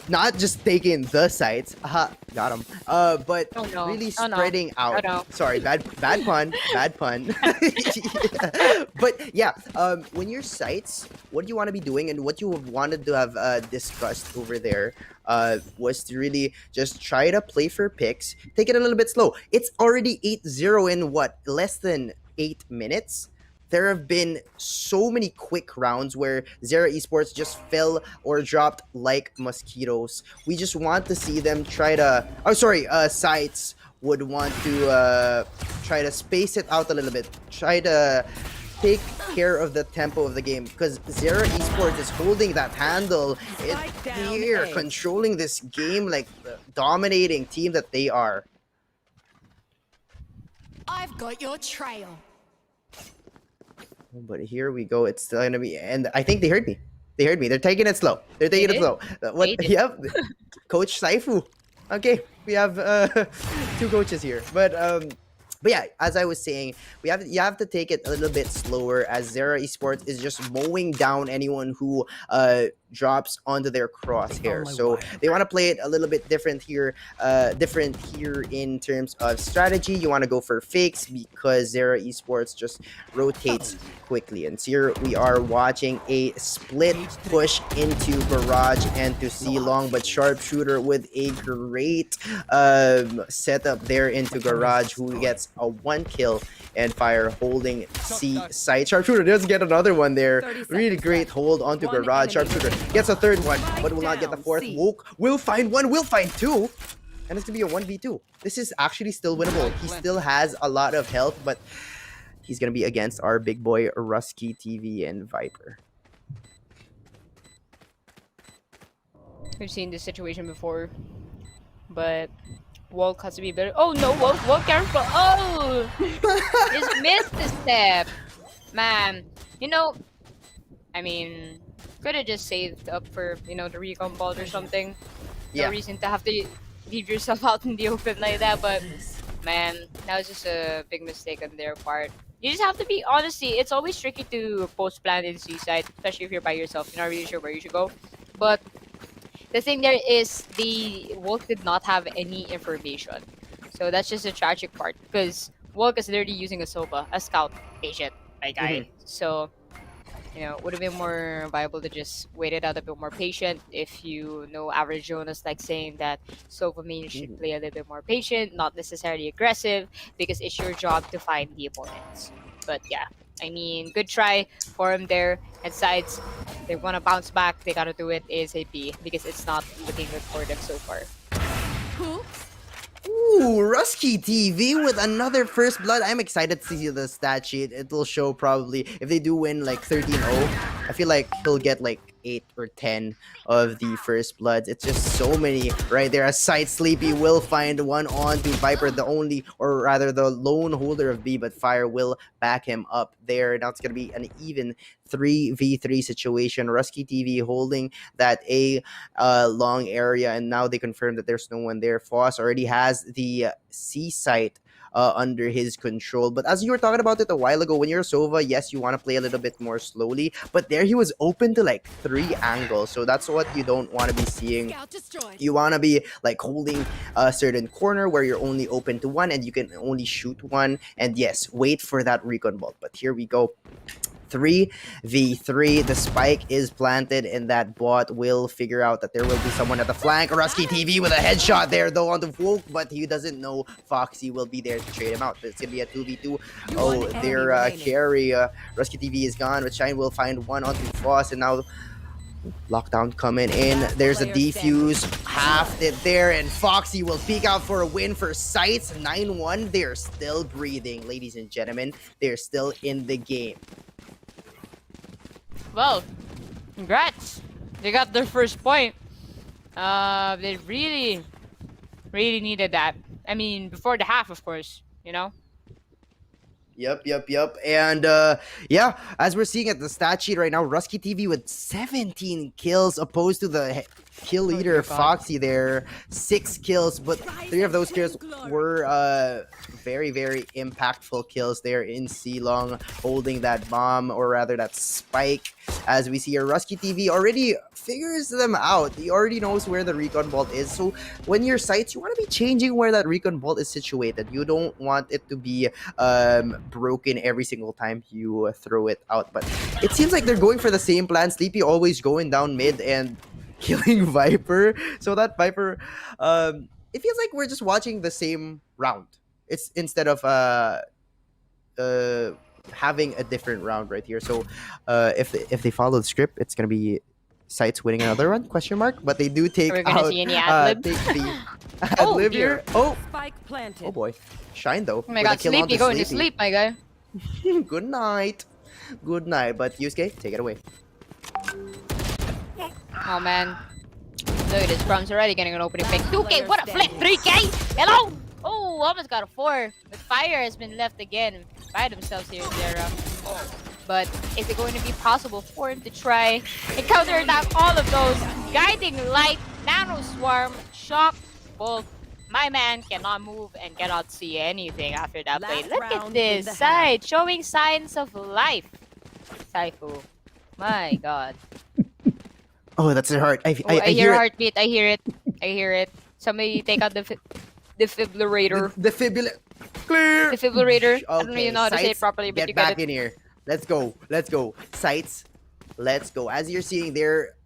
not just taking the Sights. Got him. But really spreading out. Sorry, bad pun. Bad pun. But yeah, when you're Sights, what you want to be doing and what you wanted to have discussed over there was to really just try to play for picks, take it a little bit slow. It's already 8-0 in what, less than 8 minutes? There have been so many quick rounds where Zero Esports just fell or dropped like mosquitoes. We just want to see them try to... Sights would want to try to space it out a little bit. Try to take care of the tempo of the game because Zera Esports is holding that handle. They're controlling this game like the dominating team that they are. I've got your trail. But here we go. It's still gonna be, and I think they heard me. They heard me. They're taking it slow. They're taking it slow. What? Yep. Coach Saifu. Okay, we have 2 coaches here, but yeah, as I was saying, you have to take it a little bit slower as Zera Esports is just mowing down anyone who drops onto their crosshair. So they want to play it a little bit different here in terms of strategy. You want to go for fakes because Zera Esports just rotates quickly. And here we are watching a split push into Garage and to C Long, but Sharpshooter with a great setup there into Garage, who gets a 1 kill, and Fire holding C site. Sharpshooter does get another one there. Really great hold onto Garage. Sharpshooter gets a 3rd one, but will not get the 4th. Woke will find 1, will find 2. And it's gonna be a 1v2. This is actually still winnable. He still has a lot of health, but he's gonna be against our big boy Rusky TV and Viper. We've seen this situation before, but Walk has to be better. Oh no, Walk careful. Oh, just missed the step, man. You know, I mean, could have just saved up for the recon ball or something. No reason to have to leave yourself out in the open like that. But man, that was just a big mistake on their part. You just have to be, honestly, it's always tricky to post plan in seaside, especially if you're by yourself. You're not really sure where you should go. But the thing there is the Wolf did not have any information. So that's just a tragic part because Wolf is literally using a Sova, a scout agent, my guy. So, it would have been more viable to just wait it out a bit more patient. If you know average Jonas, like saying that Sova main should play a little bit more patient, not necessarily aggressive, because it's your job to find the opponents. But yeah, I mean, good try for him there. And sides, they want to bounce back. They got to do it ASAP because it's not looking good for them so far. Ooh, Rusky TV with another first blood. I'm excited to see the stat sheet. It will show probably if they do win like 13-0. I feel like he'll get like 8 or 10 of the first bloods. It's just so many right there. Aside Sleepy will find one on to Viper, the only, or rather the lone holder of B, but Fire will back him up there. Now it's going to be an even 3v3 situation. Rusky TV holding that A long area, and now they confirm that there's no one there. Foss already has the C site under his control. But as you were talking about it a while ago, when you're Sova, yes, you want to play a little bit more slowly. But there he was open to like 3 angles. So that's what you don't want to be seeing. You want to be like holding a certain corner where you're only open to 1 and you can only shoot 1. And yes, wait for that recon bolt. But here we go. 3v3. The spike is planted, and that bot will figure out that there will be someone at the flank. Rusky TV with a headshot there, though, on the Volk, but he doesn't know Foxy will be there to trade him out. It's gonna be a 2v2. Oh, their carry. Rusky TV is gone, but Shine will find one onto Foss, and now lockdown coming in. There's a defuse, halved it there, and Foxy will peek out for a win for Sights. 9-1. They're still breathing, ladies and gentlemen. They're still in the game. Well, congrats. They got their first point. They really needed that. I mean, before the half, of course, Yep. And yeah, as we're seeing at the stat sheet right now, Rusky TV with 17 kills opposed to the kill leader Foxy there, 6 kills, but 3 of those kills were very, very impactful kills there in C Long, holding that bomb, or rather that spike. As we see here, Rusky TV already figures them out. He already knows where the recon vault is. So when you're Sights, you want to be changing where that recon vault is situated. You don't want it to be broken every single time you throw it out. But it seems like they're going for the same plan. Sleepy always going down mid and killing Viper. So that Viper, it feels like we're just watching the same round. It's instead of having a different round right here. So if they follow the script, it's gonna be Sights winning another one? Question mark. But they do take out see any ad-lib? take the ad-lib here. Oh, Spike planted. oh boy, Shine though. Oh my god, Sleepy going to sleep, my guy. Good night. Good night. But Yusuke, take it away. Oh man. Look at this. Brom's already getting an opening pick. 2K, what a flip! 3K! Hello! Oh, almost got a 4. But Fire has been left again by themselves here in Zera. But is it going to be possible for him to try and counterattack all of those? Guiding Light, Nano Swarm, Shock, Bolt. My man cannot move and cannot see anything after that play. Look at this side, showing signs of life. Saifu. My god. Oh, that's her heart. I I hear hear it. heartbeat. I hear it. I hear it. Somebody take out the defibrillator. Clear. Defibrillator. I don't Okay, even know how to say it Sights, properly, but get you back get it. in here. Let's go. Let's go. Sights. Let's go. As you're seeing, they're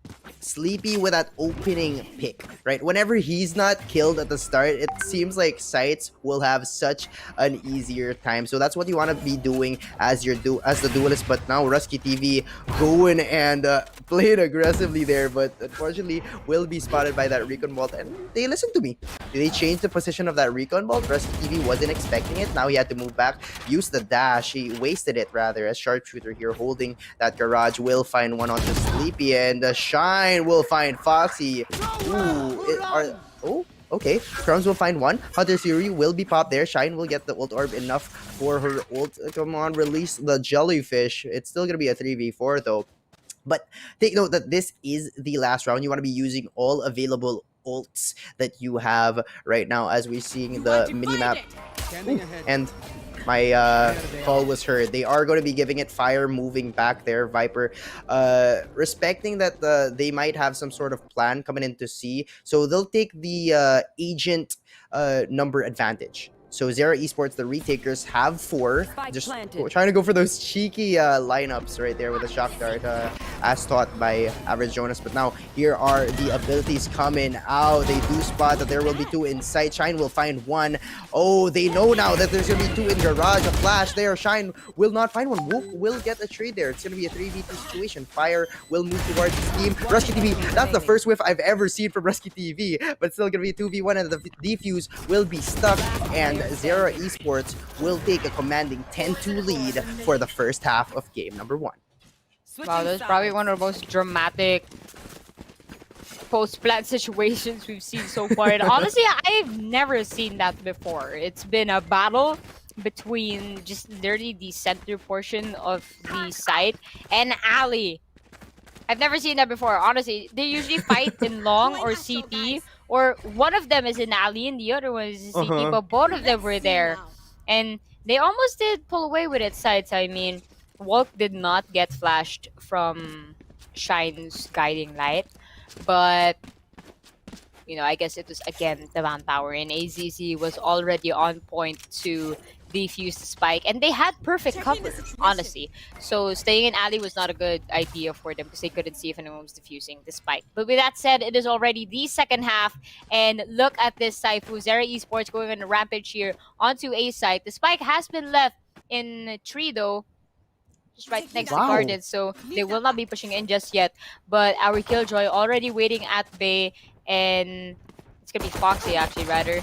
sleepy with that opening pick, right? Whenever he's not killed at the start, it seems like Sights will have such an easier time. So that's what you want to be doing as the duelist. But now Rusky TV going and playing aggressively there, but unfortunately will be spotted by that recon vault. And they listened to me. They changed the position of that recon vault. Rusky TV wasn't expecting it. Now he had to move back, use the dash. He wasted it rather. As sharpshooter here holding that garage will find one onto Sleepy, and Shine will find Foxy. Oh, okay. Crumbs will find one. Hunter Fury will be popped there. Shine will get the ult orb, enough for her ult. Come on, release the jellyfish. It's still gonna be a 3v4 though. But take note that this is the last round. You want to be using all available ults that you have right now, as we're seeing the minimap. And my call was heard. They are going to be giving it fire, moving back there. Viper, respecting that they might have some sort of plan coming in to C, so they'll take the agent number advantage. So Zera Esports, the retakers, have 4. Just trying to go for those cheeky lineups right there with a shock dart, as taught by Average Jonas. But now here are the abilities coming out. They do spot that there will be 2 in sight. Shine will find 1. Oh, they know now that there's going to be 2 in garage. A flash there. Shine will not find one. Wolf will get a trade there. It's going to be a 3v2 situation. Fire will move towards the team. Rusky TV, that's the first whiff I've ever seen from Rusky TV. But still going to be 2v1, and the defuse will be stuck. And Zera Esports will take a commanding 10-2 lead for the first half of game number 1. Wow, that's probably one of the most dramatic post-plant situations we've seen so far. And honestly, I've never seen that before. It's been a battle between just literally the center portion of the site and alley. I've never seen that before. Honestly, they usually fight in long or CT, or one of them is in alley and the other one is in CT, but both of them were there. And they almost did pull away with it sides. I mean, Walk did not get flashed from Shine's guiding light, but you know, I guess it was again the manpower, and AZZ was already on point to defuse the spike, and they had perfect cover, honestly. So staying in alley was not a good idea for them because they couldn't see if anyone was defusing the spike. But with that said, it is already the second half, and look at this Saifu. Zera Esports going on a rampage here onto A site. The spike has been left in tree though, just right next to Garden, so they will not be pushing in just yet. But our Killjoy already waiting at Bay, and it's gonna be Foxy actually rather.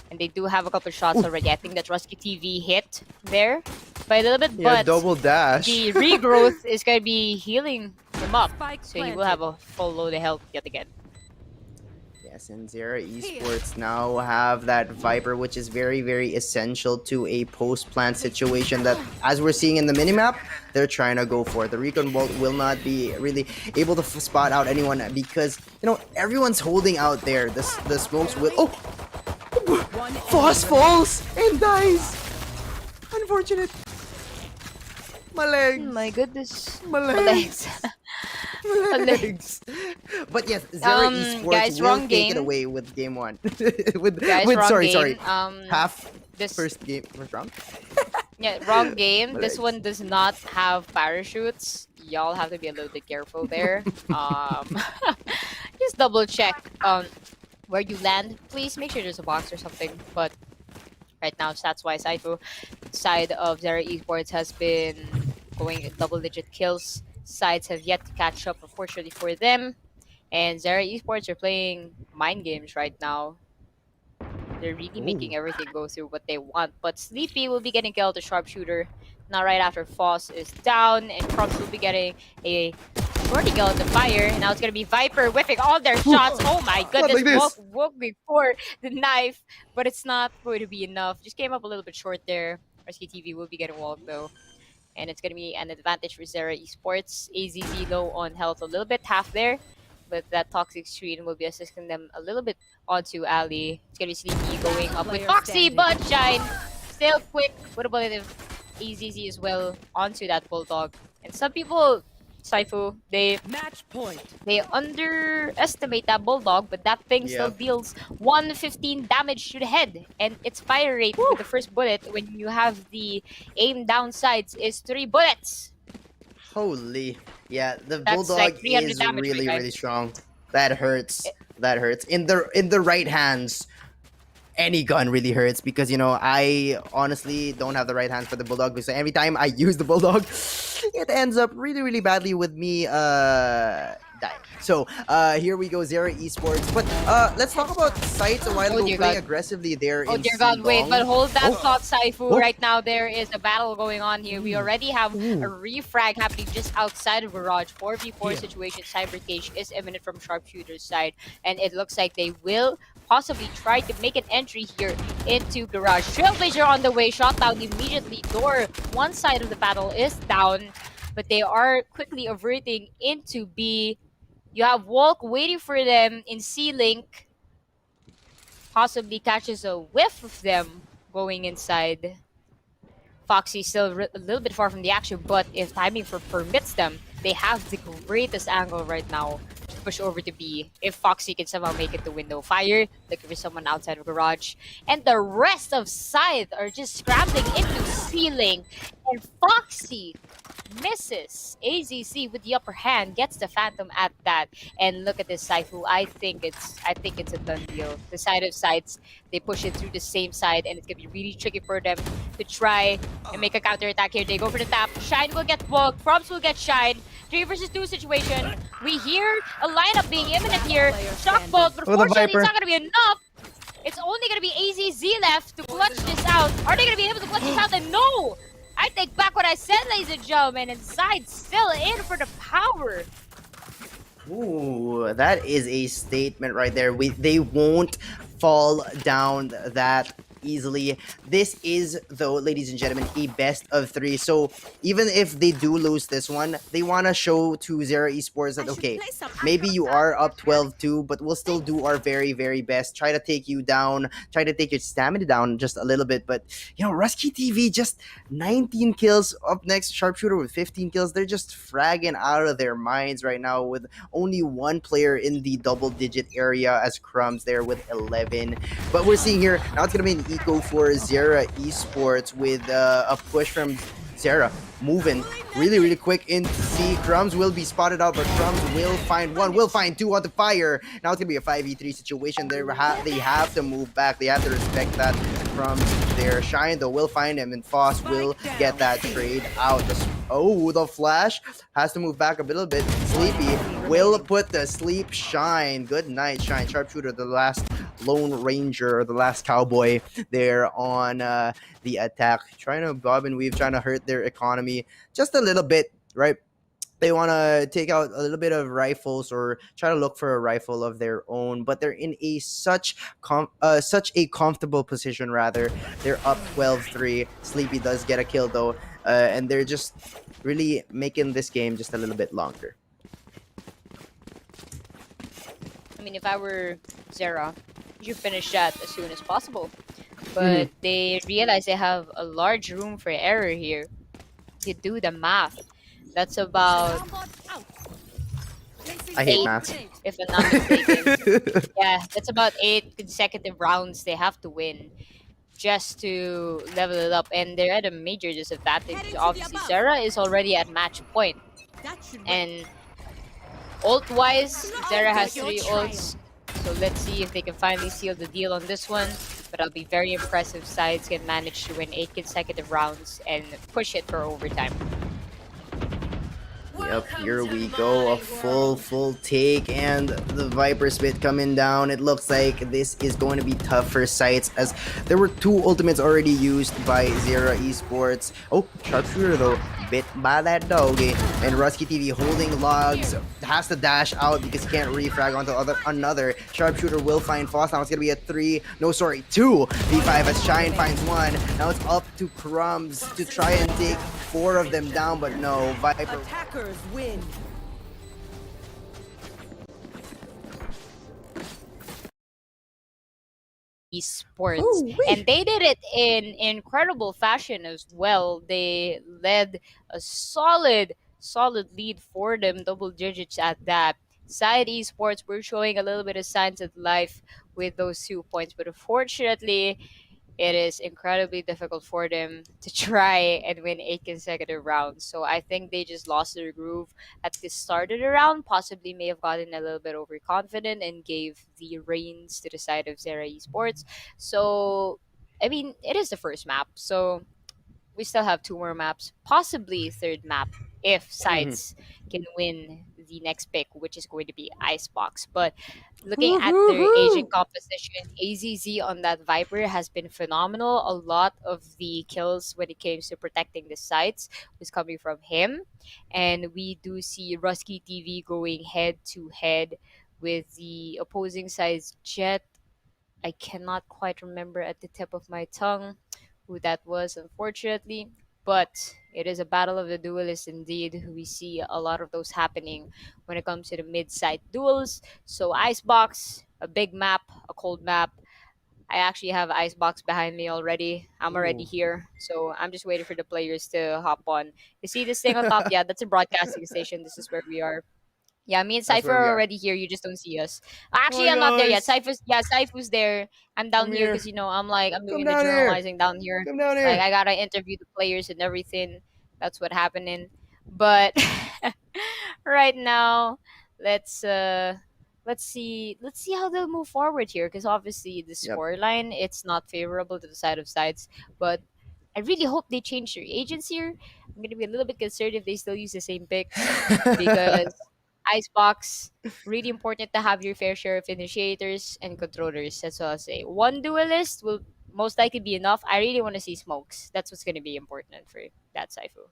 And they do have a couple shots already. I think that Rusky TV hit there by a little bit, but double dash. the regrowth is gonna be healing him up, so he will have a full load of health yet again. Yes, and Zera Esports now have that Viper, which is very, very essential to a post-plant situation that, as we're seeing in the minimap, they're trying to go for. The Recon Bolt will not be really able to spot out anyone because, you know, everyone's holding out there. The smokes will... Oh! Foss falls and dies! Unfortunate. My legs. My goodness. My legs. My legs. But yes, Zera Esports guys, will wrong take game. it away with game 1. Guys, wrong sorry, game. half This first game was wrong. Yeah, wrong game. My This legs. one does not have parachutes. Y'all have to be a little bit careful there. Just double check where you land. Please make sure there's a box or something. But right now, stats-wise, side of Zera Esports has been going double-digit kills. Sides have yet to catch up, unfortunately for them. And Zera Esports are playing mind games right now. They're really Ooh. making everything go through what they want. But Sleepy will be getting killed, the sharpshooter. Now right after Foss is down, and Crumbs will be getting a shorty kill in the fire. And now it's gonna be Viper whipping all their shots. Oh my goodness, like this. woke before the knife, but it's not going to be enough. Just came up a little bit short there. RSKTV will be getting walked though. And it's gonna be an advantage for Zera Esports. AZZ low on health a little bit, half there. But that toxic screen will be assisting them a little bit onto Ali. It's gonna be Sleepy going up with Player Foxy, standing. but Shine still quick with a bullet of AZZ as well onto that Bulldog. And some people, Saifu, Match point. they underestimate that Bulldog, but that thing still Yep. deals 115 damage to the head. And its fire rate with the first bullet, when you have the aim down sides, is 3 bullets. Holy. Yeah, the That's Bulldog like 300 is damage, really, my guy. really strong. That hurts. That hurts. In the right hands, any gun really hurts because I honestly don't have the right hands for the Bulldog because every time I use the Bulldog, it ends up really, really badly with me dying. So here we go, Zera Esports. But let's talk about sites a while Oh ago dear playing God. aggressively there Oh in dear God, wait, Silong. but hold that Oh. thought, Saifu. Oh. Right now, there is a battle going on here. We already have a refrag happening just outside of Garage. 4v4 situation. Cybercage is imminent from Sharpshooter's side. And it looks like they will possibly try to make an entry here into Garage. Trailblazer on the way, shot down immediately. Door, one side of the battle is down. But they are quickly averting into B. You have Walk waiting for them in C-Link. Possibly catches a whiff of them going inside. Foxy still a little bit far from the action, but if timing permits them, they have the greatest angle right now to push over to B. If Foxy can somehow make it to window fire, looking for someone outside of Garage. And the rest of Scythe are just scrambling into ceiling. And Foxy misses. AZC with the upper hand gets the Phantom at that. And look at this Saifu. I think it's a done deal. The side of sides, they push it through the same side, and it's gonna be really tricky for them to try and make a counter attack here. They go for the tap. Shine will get Bulk. Props will get Shine. 3 versus 2 situation. We hear a lineup being imminent here. Shock Bolt, but Oh, the unfortunately Viper. it's not gonna be enough. It's only gonna be AZZ left to clutch this out. Are they gonna be able to clutch this out? And no! I take back what I said, ladies and gentlemen. And Side still in for the power. Ooh, that is a statement right there. They won't fall down that easily. This is, though, ladies and gentlemen, a best of 3. So even if they do lose this one, they want to show to Zera Esports that, okay, maybe you are up 12-2, but we'll still do our very, very best. Try to take you down, try to take your stamina down just a little bit. But, Rusky TV, just 19 kills. Up next, Sharpshooter with 15 kills. They're just fragging out of their minds right now with only one player in the double-digit area as Crumbs there with 11. But we're seeing here, now it's going to be an eco for Zera Esports with a push from Zera moving really, really quick into C. Crumbs will be spotted out, but Crumbs will find one, will find 2 on the fire. Now it's gonna be a 5v3 situation. They have to move back. They have to respect that from their Shine, though will find him, and Foss will get that trade out. The flash has to move back a little bit. Sleepy will put the sleep Shine. Good night, Shine. Sharpshooter, the last Lone Ranger, the last cowboy there on the attack. Trying to bob and weave, trying to hurt their economy just a little bit, right? They want to take out a little bit of rifles or try to look for a rifle of their own, but they're in a such a comfortable position, rather. They're up 12-3. Sleepy does get a kill, though, and they're just really making this game just a little bit longer. I mean, if I were Zera, you should finish that as soon as possible. But they realize they have a large room for error here. You do the math. That's about I hate 8, math. if I'm not mistaken. Yeah, that's about 8 consecutive rounds they have to win just to level it up. And they're at a major disadvantage. Obviously, Zera is already at match point. And ult-wise, Zera has 3 ults. So let's see if they can finally seal the deal on this one. But I'll be very impressed if Sides can manage to win 8 consecutive rounds and push it for overtime. Yep, here we go. A full take, and the Viper Spit coming down. It looks like this is going to be tough for Sights, as there were 2 ultimates already used by Zera Esports. Oh, Sharpshooter though, bit by that doggy. And Rusky TV holding logs, has to dash out because he can't refrag onto another. Sharpshooter will find Foss. Now it's going to be a 3, no sorry, 2 V5 as Shine finds 1. Now it's up to Crumbs to try and take 4 of them down, but no, Viper. Attackers win. Esports, Ooh-wee. and they did it in incredible fashion as well. They led a solid lead for them, double digits at that. Side Esports were showing a little bit of signs of life with those 2 points, but unfortunately it is incredibly difficult for them to try and win 8 consecutive rounds. So I think they just lost their groove at the start of the round, possibly may have gotten a little bit overconfident and gave the reins to the side of Zera Esports. So, I mean, it is the first map. So we still have 2 more maps, possibly third map if Sides can win the next pick, which is going to be Icebox. But looking at their agent composition, AZZ on that Viper has been phenomenal. A lot of the kills when it came to protecting the sites was coming from him. And we do see Rusky TV going head to head with the opposing side's Jet. I cannot quite remember at the tip of my tongue who that was, unfortunately. But it is a battle of the duelists indeed. We see a lot of those happening when it comes to the mid-side duels. So Icebox, a big map, a cold map. I actually have Icebox behind me already. I'm already Ooh. here. So I'm just waiting for the players to hop on. You see this thing on top? Yeah, that's a broadcasting station. This is where we are. Yeah, me and That's Cypher where we are are. already here. You just don't see us. Actually, Hi I'm not there yet. guys. Cypher's there. I'm down I'm here here. because I'm Come doing the down here. journalizing down here. Come down Like here. I gotta interview the players and everything. That's what happening. But right now, let's uh let's see how they'll move forward here, because obviously the Yep. scoreline, it's not favorable to the side of sides. But I really hope they change their agents here. I'm gonna be a little bit concerned if they still use the same picks, because Icebox, really important to have your fair share of initiators and controllers. That's what I'll say. One duelist will most likely be enough. I really want to see smokes. That's what's going to be important for that Saifu.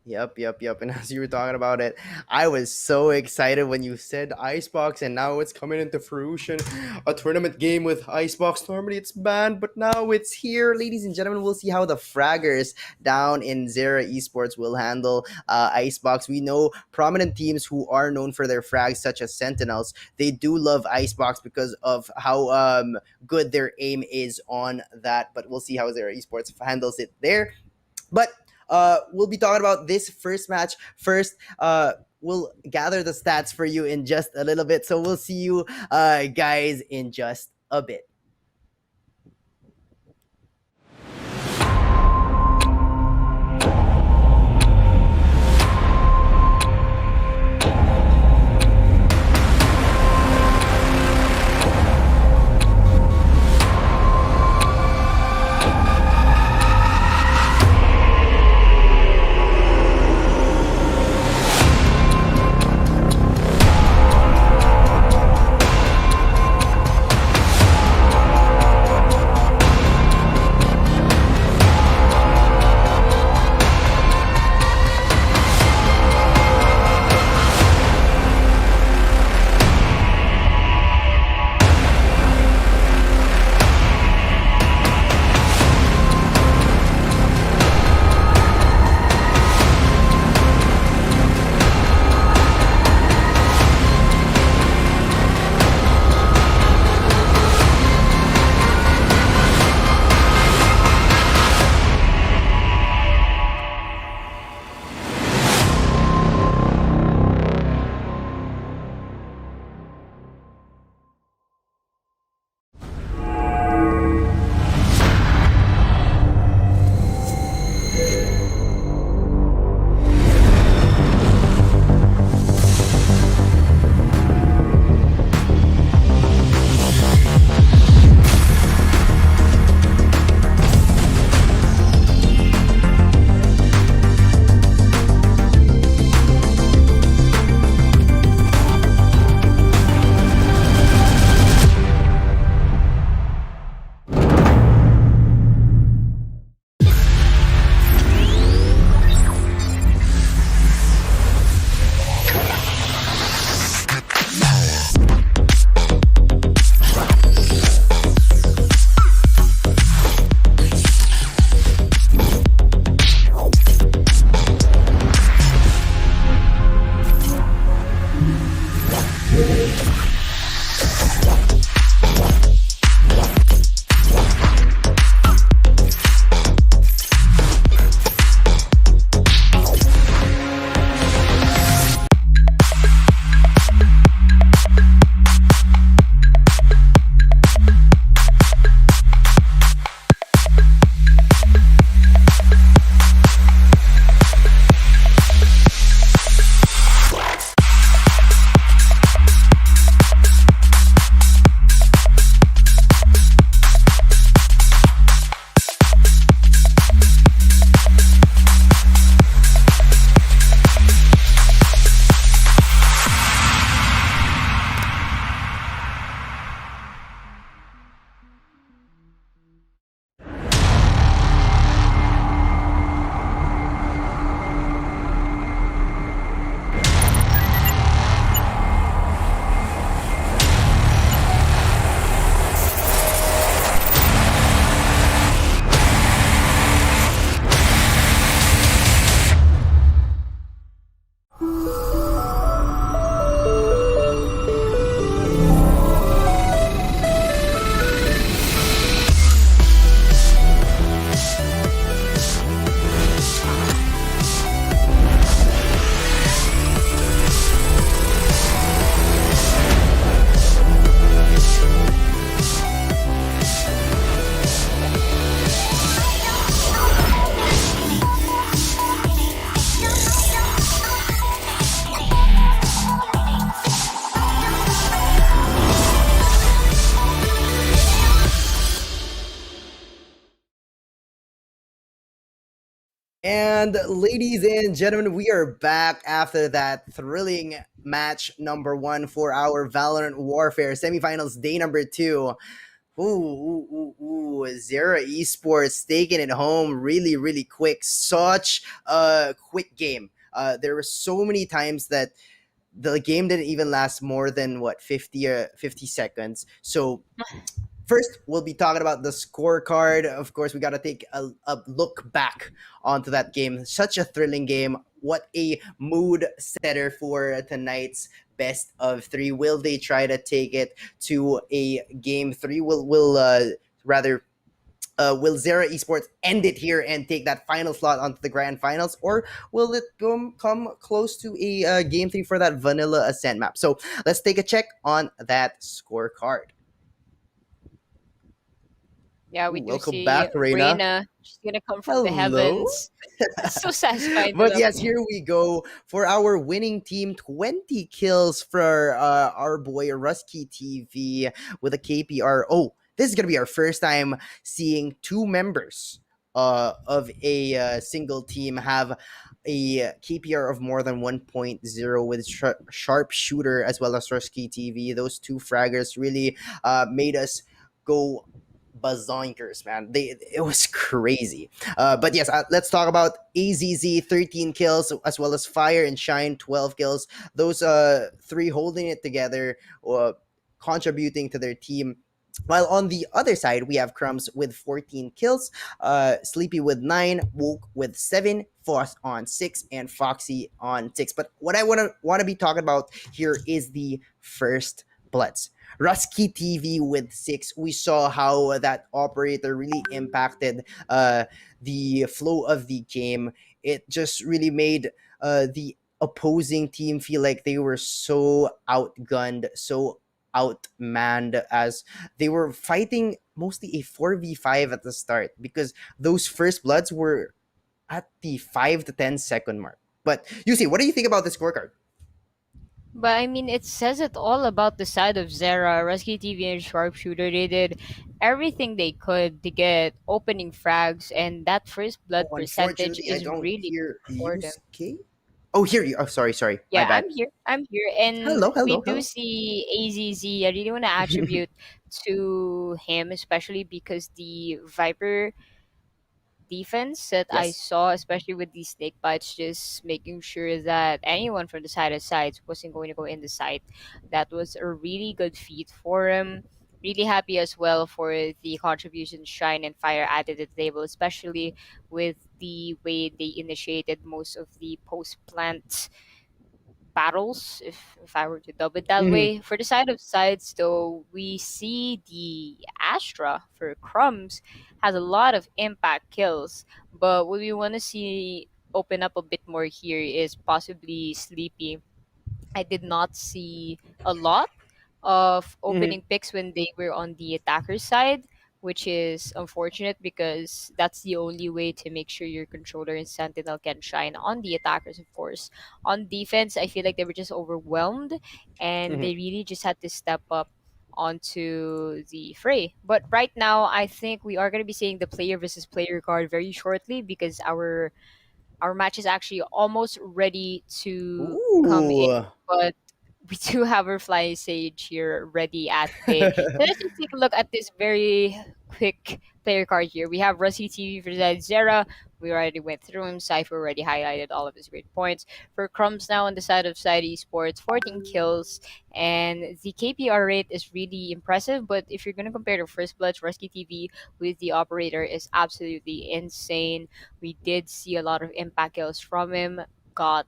Yep. And as you were talking about it, I was so excited when you said Icebox, and now it's coming into fruition. A tournament game with Icebox. Normally it's banned, but now it's here. Ladies and gentlemen, we'll see how the fraggers down in Zera Esports will handle Icebox. We know prominent teams who are known for their frags, such as Sentinels. They do love Icebox because of how good their aim is on that. But we'll see how Zera Esports handles it there. But we'll be talking about this first match first. We'll gather the stats for you in just a little bit. So we'll see you guys in just a bit. And ladies and gentlemen, we are back after that thrilling match number one for our Valorant Warfare semifinals day number two. Zera Esports taking it home really, really quick. Such a quick game. There were so many times that the game didn't even last more than what 50 seconds. So first, we'll be talking about the scorecard. Of course, we got to take a look back onto that game. Such a thrilling game. What a mood setter for tonight's best of three. Will they try to take it to a game three? Will Zera Esports end it here and take that final slot onto the grand finals, or will it come close to a game three for that vanilla ascent map? So let's take a check on that scorecard. Yeah, we do Welcome see back, Reina. Reina. She's gonna come from the Hello. heavens. So satisfying to But look. yes, here we go for our winning team. 20 kills for our boy Rusky TV with a KPR. Oh, this is gonna be our first time seeing two members of a single team have a KPR of more than 1.0 with Sharpshooter as well as Rusky TV. Those two fraggers really made us go bazoinkers, man. It was crazy. But yes, let's talk about AZZ 13 kills as well as Fire and Shine 12 kills. Those three holding it together, contributing to their team. While on the other side, we have Crumbs with 14 kills, Sleepy with 9, Woke with 7, Foss on 6, and Foxy on 6. But what I want to be talking about here is the first bloods. Rusky TV with 6. We saw how that operator really impacted the flow of the game. It just really made the opposing team feel like they were so outgunned, so outmanned, as they were fighting mostly a 4v5 at the start, because those first bloods were at the 5 to 10 second mark. But you see, what do you think about the scorecard? But I mean, it says it all about the side of Zera, Rescue TV, and Sharpshooter. They did everything they could to get opening frags, and that first blood Oh, percentage unfortunately, I is don't really hear good for them. Yusuke. Oh, here you. Oh, sorry. My Yeah, bad. I'm here. I'm here, and Hello, we hello, do hello. see AZZ. I really want to attribute to him, especially because the Viper defense that I Yes. saw, especially with these snake bites, just making sure that anyone from the side of sides wasn't going to go in the site. That was a really good feat for him. Really happy as well for the contribution Shine and Fire added to the table, especially with the way they initiated most of the post plant battles, if I were to dub it that Mhm. way. For the side of sides, though, we see the Astra for Crumbs has a lot of impact kills, but what we want to see open up a bit more here is possibly Sleepy. I did not see a lot of Mhm. opening picks when they were on the attacker side, which is unfortunate because that's the only way to make sure your controller and sentinel can shine on the attackers, of course. On defense, I feel like they were just overwhelmed and Mhm. they really just had to step up onto the fray. But right now, I think we are going to be seeing the player versus player card very shortly because our match is actually almost ready to come in, Ooh. but we do have our flying sage here ready at bay. So let's just take a look at this very quick player card here. We have Rusty TV for Zera. We already went through him. Cypher already highlighted all of his great points. For Crumbs now on the side of Side Esports, 14 kills, and the KPR rate is really impressive. But if you're going to compare the first blood, Rusty TV with the operator is absolutely insane. We did see a lot of impact kills from him. Got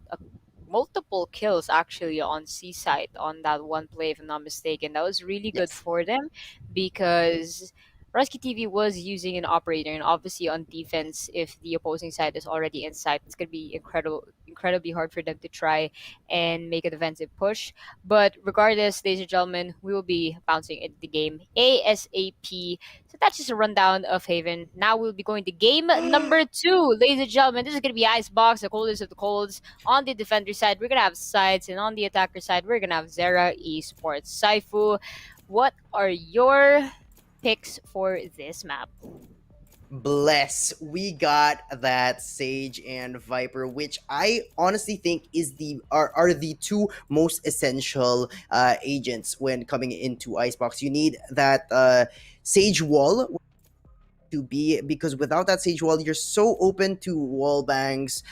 multiple kills actually on Seaside on that one play, if I'm not mistaken. That was really good Yes. for them because Rusky TV was using an operator, and obviously on defense, if the opposing side is already inside, it's gonna be incredibly hard for them to try and make a defensive push. But regardless, ladies and gentlemen, we will be bouncing into the game ASAP. So that's just a rundown of Haven. Now we'll be going to game number 2, ladies and gentlemen. This is gonna be Icebox, the coldest of the colds. On the defender side, we're gonna have Sides, and on the attacker side, we're gonna have Zera Esports. Saifu, what are your picks for this map? Bless. We got that Sage and Viper, which I honestly think is are the two most essential agents when coming into Icebox. You need that Sage wall to be, because without that Sage wall, you're so open to wall bangs.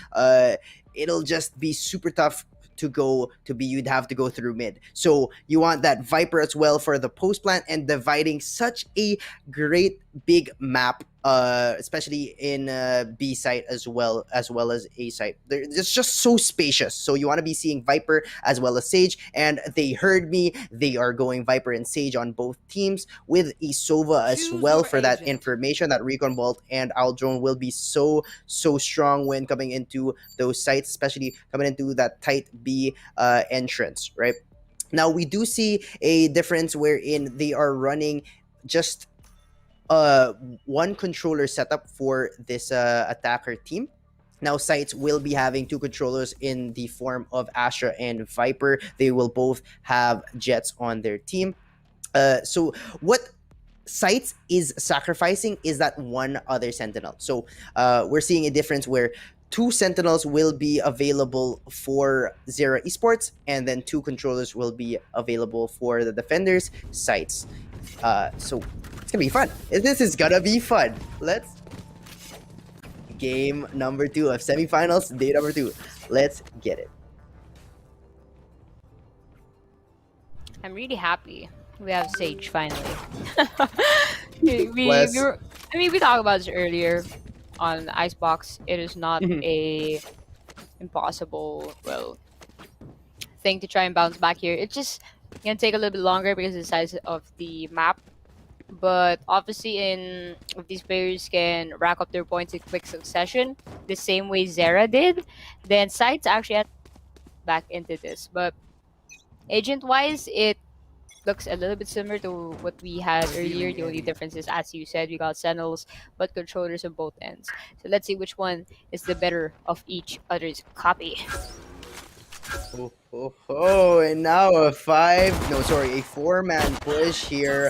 It'll just be super tough to go to B. You'd have to go through mid. So you want that Viper as well for the post plant and dividing such a great big map, especially in B site as well as A site. It's just so spacious. So you want to be seeing Viper as well as Sage, and they heard me. They are going Viper and Sage on both teams with Isova as Choose well your for that agent. information. That Recon Bolt and Owl Drone will be so strong when coming into those sites, especially coming into that tight B entrance, right? Now we do see a difference wherein they are running just one controller setup for this attacker team. Now sites will be having two controllers in the form of Astra and Viper. They will both have jets on their team. So what sites is sacrificing is that one other sentinel. So we're seeing a difference where two sentinels will be available for Zera Esports, and then two controllers will be available for the defenders sites. So it's gonna be fun. This is gonna be fun. Let's game number 2 of semifinals, day number 2. Let's get it. I'm really happy we have Sage finally. we Bless. were, I mean, we talked about this earlier on Icebox. It is not Mhm. a impossible thing to try and bounce back here. It's just gonna take a little bit longer because of the size of the map. But obviously, if these players can rack up their points in quick succession, the same way Zera did, then Sights actually had back into this. But agent-wise, it looks a little bit similar to what we had earlier. The only difference is, as you said, we got Sentinels, but controllers on both ends. So let's see which one is the better of each other's copy. And now a 4-man push here.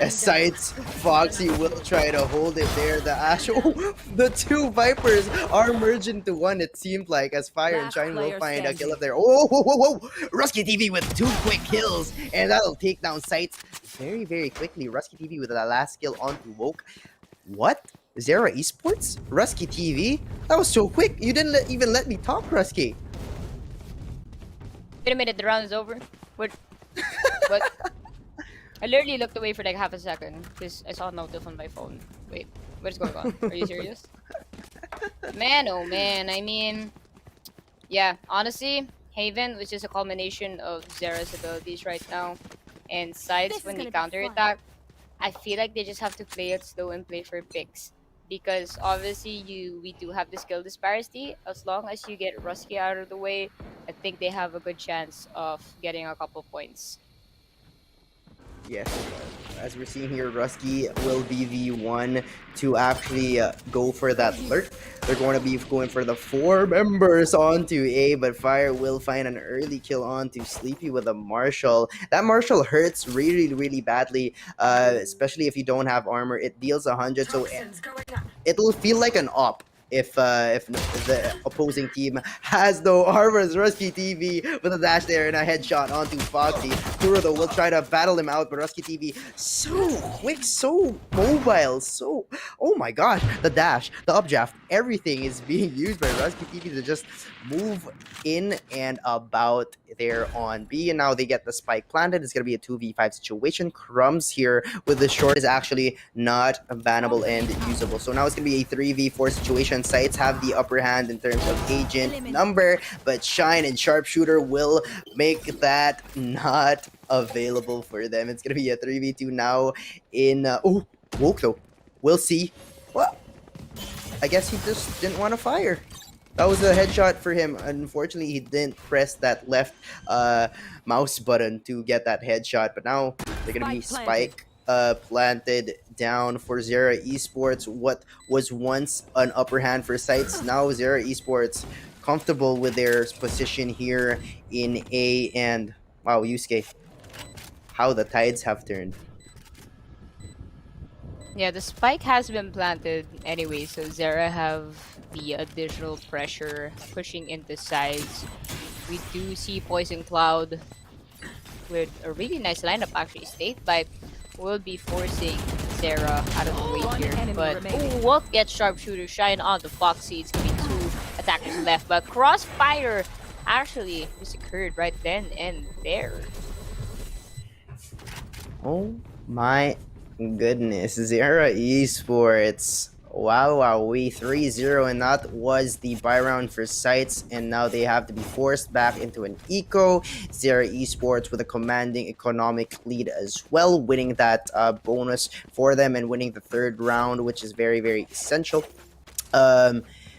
Sights, Foxy will try to hold it there. The Ash, the two Vipers are merged into one, it seemed like, as Fire and Last Shine will player find a kill standing. up there. Whoa. Rusky TV with 2 quick kills, and that'll take down Sights very, very quickly. Rusky TV with the last kill onto Woke. What? Zera Esports? Rusky TV? That was so quick. You didn't even let me talk, Rusky. Wait a minute, the round is over. What? What? I literally looked away for like half a second because I saw a notif on my phone. Wait, what is going on? Are you serious? Man, oh man. I mean, yeah, honestly, Haven, which is a culmination of Zera's abilities right now, and Sides This is when they gonna be fun. counterattack, I feel like they just have to play it slow and play for picks. Because obviously we do have the skill disparity. As long as you get Rusky out of the way, I think they have a good chance of getting a couple points. Yes, as we're seeing here, Rusky will be the one to actually go for that lurk. They're going to be going for the 4 members onto A, but Fire will find an early kill onto Sleepy with a Marshall. That Marshall hurts really, really badly, especially if you don't have armor. It deals 100, so it'll feel like an op if the opposing team has no armor. As Rusky TV with a dash there and a headshot onto Foxy. Kurodo will try to battle him out, but Rusky TV so quick, so mobile, so oh my gosh, the dash, the updraft, everything is being used by Rusky TV to just move in and about there on B. And now they get the spike planted. It's gonna be a 2v5 situation. Crumbs here with the short is actually not bannable and usable. So now it's gonna be a 3v4 situation. Sites have the upper hand in terms of agent number, but Shine and Sharpshooter will make that not available for them. It's gonna be a 3v2 now in Woke though. We'll see. Well, I guess he just didn't want to fire. That was a headshot for him. Unfortunately, he didn't press that left mouse button to get that headshot. But now they're gonna be Spike planted down for Zera Esports. What was once an upper hand for Sights, now Zera Esports comfortable with their position here in A. And wow, Yusuke, how the tides have turned. Yeah, the spike has been planted anyway, so Zera have the additional pressure pushing into sides. We do see Poison Cloud with a really nice lineup actually. State Vibe will be forcing Zera out of the way One here. enemy But remaining. Wolf gets Sharpshooter Shine on the Foxy. It's gonna be 2 attackers left, but Crossfire actually just occurred right then and there. Oh my goodness. Zera Esports. Wow, we 3-0, and that was the buy round for sites, and now they have to be forced back into an eco. Zera Esports with a commanding economic lead as well, winning that bonus for them and winning the third round, which is very, very essential.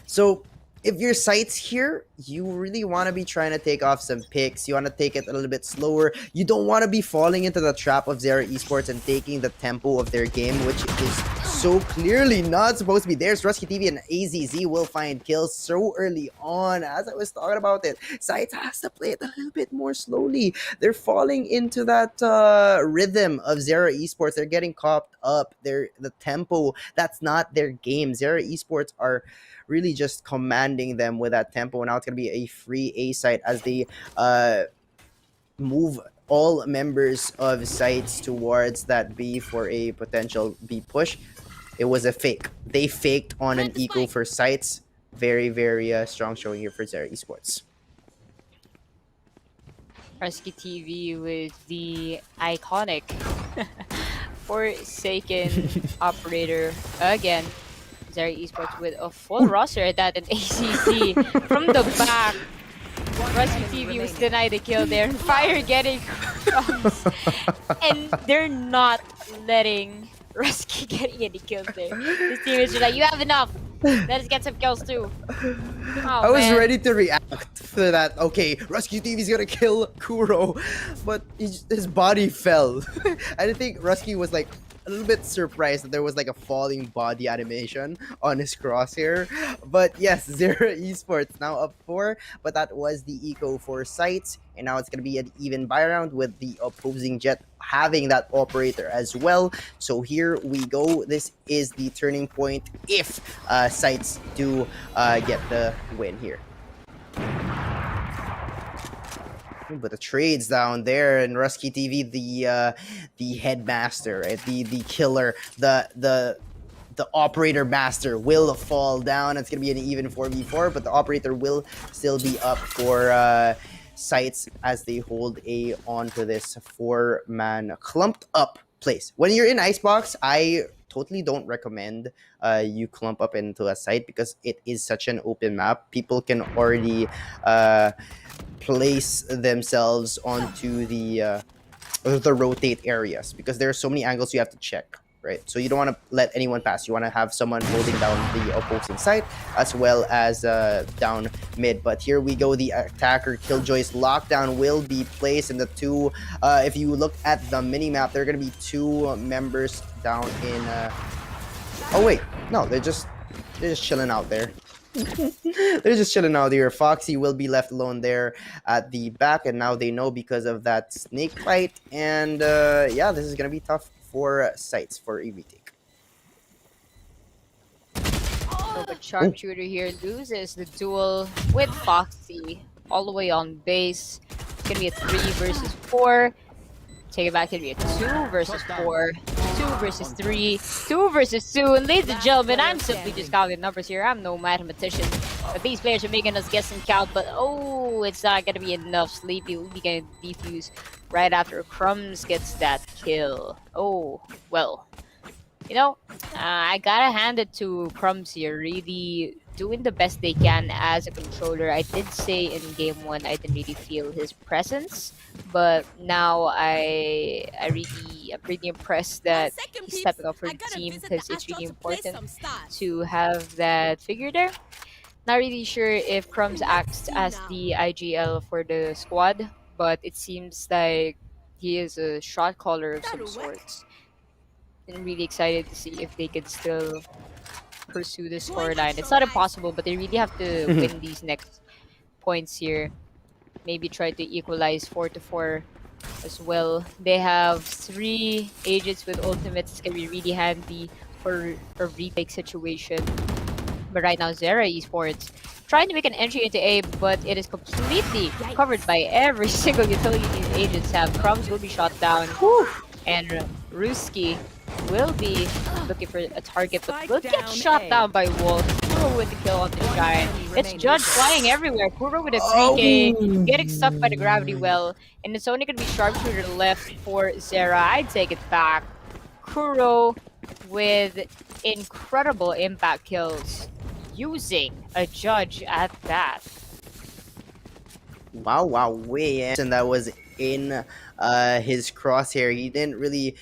So if your site's here, you really want to be trying to take off some picks. You want to take it a little bit slower. You don't want to be falling into the trap of Zera Esports and taking the tempo of their game, which is so clearly not supposed to be. There's Rusky TV and AZZ will find kills so early on. As I was talking about it, sites has to play it a little bit more slowly. They're falling into that rhythm of Zera Esports. They're getting caught up. The tempo, that's not their game. Zera Esports are really just commanding them with that tempo. Now it's going to be a free A site as they move all members of sites towards that B for a potential B push. It was a fake. They faked on an eco for sites. Very, very strong showing here for Zera Esports. Rescue TV with the iconic Forsaken operator again. Zera Esports with a full roster at that, and ACC from the back. Rescue TV was denied the kill there. Fire getting crumbs. And they're not letting Rescue getting any kills there. This team is just like, you have enough. Let us get some kills too. Oh, I was man. ready to react to that. Okay, Rescue TV is gonna kill Kuro, but his body fell. I think Rescue was like a little bit surprised that there was like a falling body animation on his crosshair. But yes, Zera Esports now up 4, but that was the eco for sites, and now it's gonna be an even buy round with the opposing jet having that operator as well. So here we go. This is the turning point if sites do get the win here. But the trades down there, and Rusky TV, the headmaster, right? The killer, the operator master will fall down. It's gonna be an even 4v4, but the operator will still be up for sites as they hold A onto this 4-man clumped up place. When you're in Icebox, I totally don't recommend you clump up into a site because it is such an open map. People can already place themselves onto the rotate areas because there are so many angles you have to check, right? So you don't want to let anyone pass. You want to have someone holding down the opposing side as well as down mid. But here we go. The attacker Killjoy's lockdown will be placed in the 2. If you look at the mini map, there are going to be 2 members down in oh wait, no, they're just chilling out there. They're just chilling out here. Foxy will be left alone there at the back, and now they know because of that snake fight. And yeah, this is gonna be tough for sites for a retake. So, but Sharpshooter here loses the duel with Foxy all the way on base. It's gonna be a 3 versus 4. Take it back, it'll be a 2 versus 4, 2 versus 3, 2 versus 2. And ladies and gentlemen, I'm simply just counting numbers here. I'm no mathematician. But these players are making us guess and count. But oh, it's not going to be enough. Sleepy will be getting defused right after Crumbs gets that kill. Oh, well. You know, I gotta hand it to Crumbs here. Really doing the best they can as a controller. I did say in game 1 I didn't really feel his presence, but now I'm really impressed that he's stepping up for the team because it's really important to have that figure there. Not really sure if Crumbs acts as the IGL for the squad, but it seems like he is a shot caller of some sorts. I'm really excited to see if they can still pursue the scoreline. It's not impossible, but they really have to win these next points here. Maybe try to equalize 4-4 as well. They have 3 agents with ultimates. It's gonna be really handy for a retake situation. But right now, Zera Esports trying to make an entry into A, but it is completely covered by every single utility these agents have. Crumbs will be shot down, and Ruski will be looking for a target, but will get shot down by Wolf. Kuro with the kill on the Shine. It's Judge flying everywhere. Kuro with a 3K, getting stuck by the gravity well, and it's only going to be Sharpshooter left for Zera. I'd take it back. Kuro with incredible impact kills, using a Judge at that. Wow, way. And that was in his crosshair. He didn't really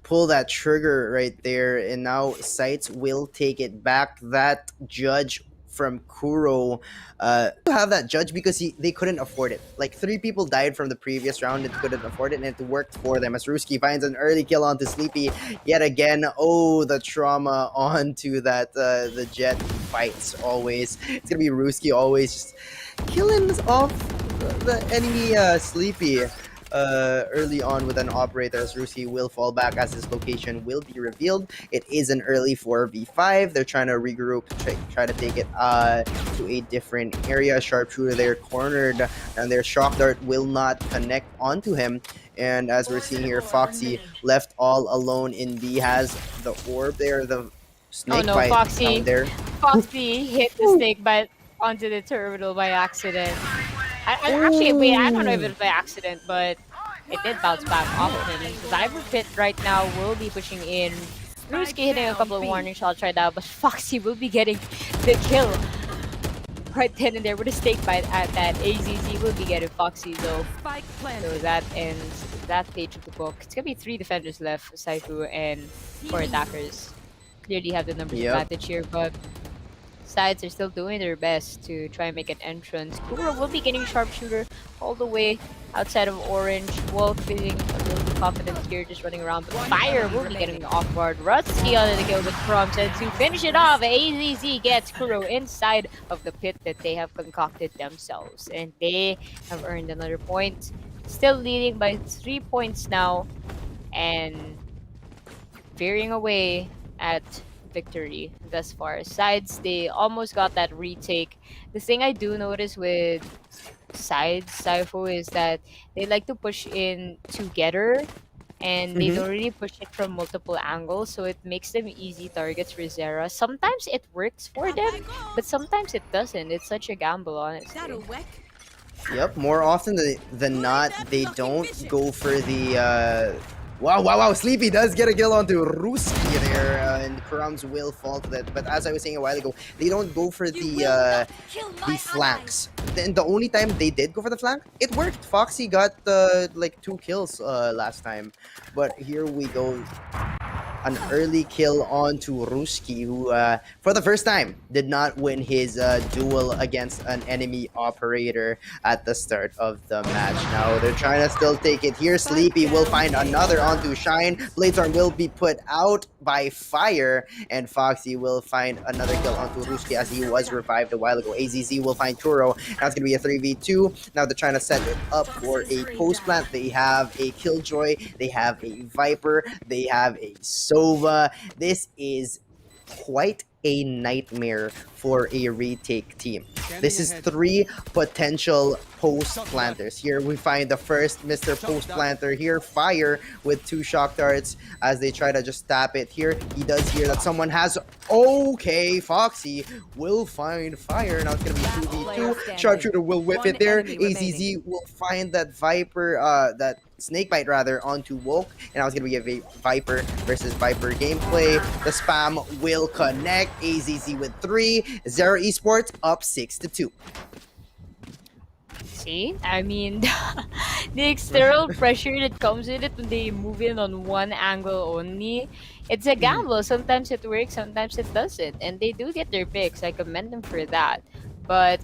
pull that trigger right there, and now Sights will take it back. That Judge from Kuro have that Judge because they couldn't afford it. Like 3 people died from the previous round and couldn't afford it, and it worked for them as Ruski finds an early kill onto Sleepy yet again. Oh, the trauma onto that the Jet fights always. It's gonna be Ruski always just killing off the enemy Sleepy early on with an operator, as Rusi will fall back as his location will be revealed. It is an early 4v5. They're trying to regroup, try to take it to a different area. Sharpshooter there cornered, and their shock dart will not connect onto him. And as we're seeing here, Foxy left all alone in B, has the orb there, the snake bite Foxy. down there. Foxy hit the snake bite onto the terminal by accident. Actually, wait, I don't know if it was by accident, but it did bounce back off of him. Viper Pit right now will be pushing in. Ruski hitting a couple of warning shots right now, but Foxy will be getting the kill right then and there with a snake bite at that. AZZ will be getting Foxy though. So that ends that page of the book. It's gonna be 3 defenders left, Saifu and 4 attackers. Clearly have the numbers advantage here, but Sides are still doing their best to try and make an entrance. Kuro will be getting Sharpshooter all the way outside of Orange. Wolf feeling a little bit confident here, just running around. But Fire will be getting off guard. Rusty on the kill with Crumbs, and to finish it off, AZZ gets Kuro inside of the pit that they have concocted themselves. And they have earned another point. Still leading by 3 points now. And veering away at victory thus far. Sides, they almost got that retake. The thing I do notice with Sides, Saifu, is that they like to push in together, and they don't really push it from multiple angles, so it makes them easy targets for Zera. Sometimes it works for them, but sometimes it doesn't. It's such a gamble, honestly. Yep, more often than not, they don't go for the Wow, Sleepy does get a kill onto Ruski there, and Crumbs will fall to that. But as I was saying a while ago, they don't go for the flanks. Then the only time they did go for the flank, it worked. Foxy got like 2 kills last time. But here we go. An early kill onto Ruski, who for the first time did not win his duel against an enemy operator at the start of the match. Now they're trying to still take it here. Sleepy will find another onto Shine. Blazar will be put out by Fire, and Foxy will find another kill onto Ruski as he was revived a while ago. AZZ will find Kuro. Now it's going to be a 3v2. Now they're trying to set it up for a post plant. They have a Killjoy, they have a Viper, they have a Sova. This is quite a nightmare for a retake team. This is 3 potential post planters. Here we find the first Mr. Post Planter here, Fire, with 2 shock darts as they try to just tap it here. He does hear that someone has. Okay, Foxy will find Fire. Now it's gonna be 2v2. Sharpshooter will whip it there. AZZ will find that Viper, that Snakebite rather, onto Woke, and now it's gonna be a Viper versus Viper gameplay. The spam will connect. AZZ with 3. Zero Esports up 6-2. See, I mean, the external pressure that comes with it when they move in on one angle only, it's a gamble. Sometimes it works, sometimes it doesn't, and they do get their picks. I commend them for that. But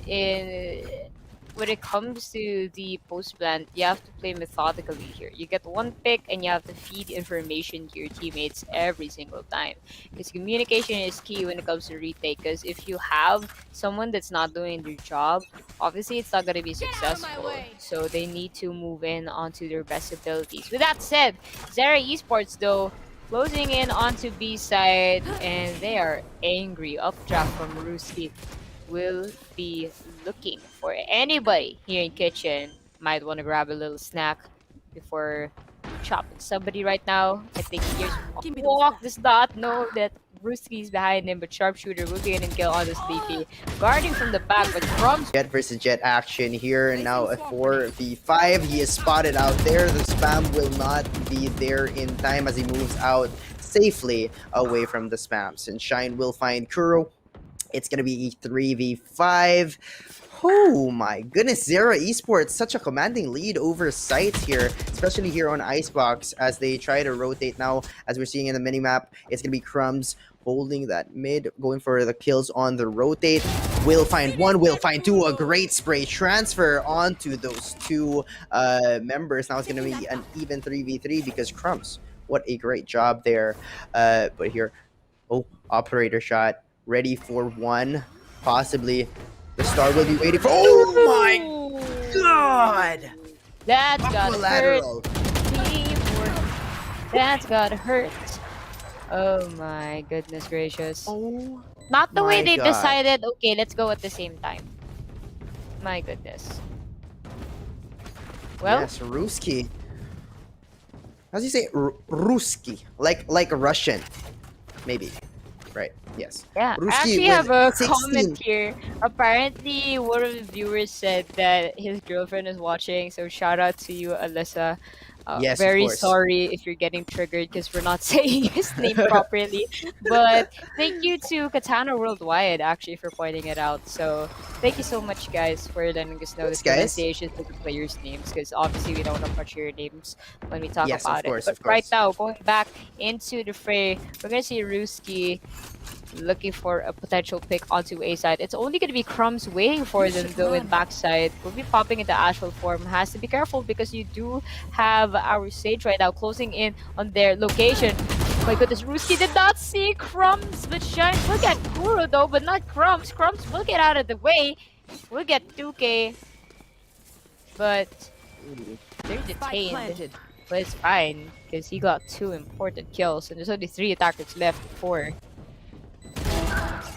when it comes to the post plant, you have to play methodically here. You get 1 pick and you have to feed information to your teammates every single time. Because communication is key when it comes to retake. Because if you have someone that's not doing their job, obviously it's not going to be successful. So they need to move in onto their best abilities. With that said, Zera Esports though, closing in onto B side, and they are angry. Updraft from Ruski will be looking for anybody here in kitchen. Might want to grab a little snack before chopping somebody right now. I think here's Give me those Walk back. does not know that Ruski's behind him, but Sharpshooter will be getting kill on the Sleepy. Guarding from the back, but Crumbs Jet versus Jet action here, and now a 4v5. He is spotted out there. The spam will not be there in time as he moves out safely away from the spams. And Shine will find Kuro. It's going to be 3v5. Oh my goodness, Zera Esports, such a commanding lead over sites here, especially here on Icebox as they try to rotate now. As we're seeing in the minimap, it's going to be Crumbs holding that mid, going for the kills on the rotate. Will find one, will find two, a great spray transfer onto those two members. Now it's going to be an even 3v3 because Crumbs, what a great job there. But here, oh, operator shot, ready for one, possibly. The star will be waiting for. Oh my god! That's gotta hurt. Aqualateral. Teamwork. That's gotta hurt. Oh my goodness gracious. Oh Not the way my they God. decided, okay, let's go at the same time. My goodness. Well, yes, Ruski. How do you say Ruski? Like Russian, maybe. Right. Yes. yeah, I Ruski actually with have a 16. comment here. Apparently, one of the viewers said that his girlfriend is watching, so shout out to you, Alyssa. Yes, of Very course. sorry if you're getting triggered because we're not saying his name properly. But thank you to Katana Worldwide actually for pointing it out. So thank you so much, guys, for letting us know the Thanks, guys. pronunciations of the players' names because obviously we don't know much of your names when we talk Yes, about of course, it. But of right course. now, going back into the fray, we're gonna see Ruski looking for a potential pick onto A side. It's only going to be Crumbs waiting for them though in backside. Will be popping into Asheville form. Has to be careful because you do have our Sage right now closing in on their location. My goodness, Ruski did not see Crumbs, but Shine will get Kuro though, but not Crumbs. Crumbs will get out of the way. We'll get 2K, but they're detained. planted. But it's fine because he got 2 important kills and there's only 3 attackers left. 4.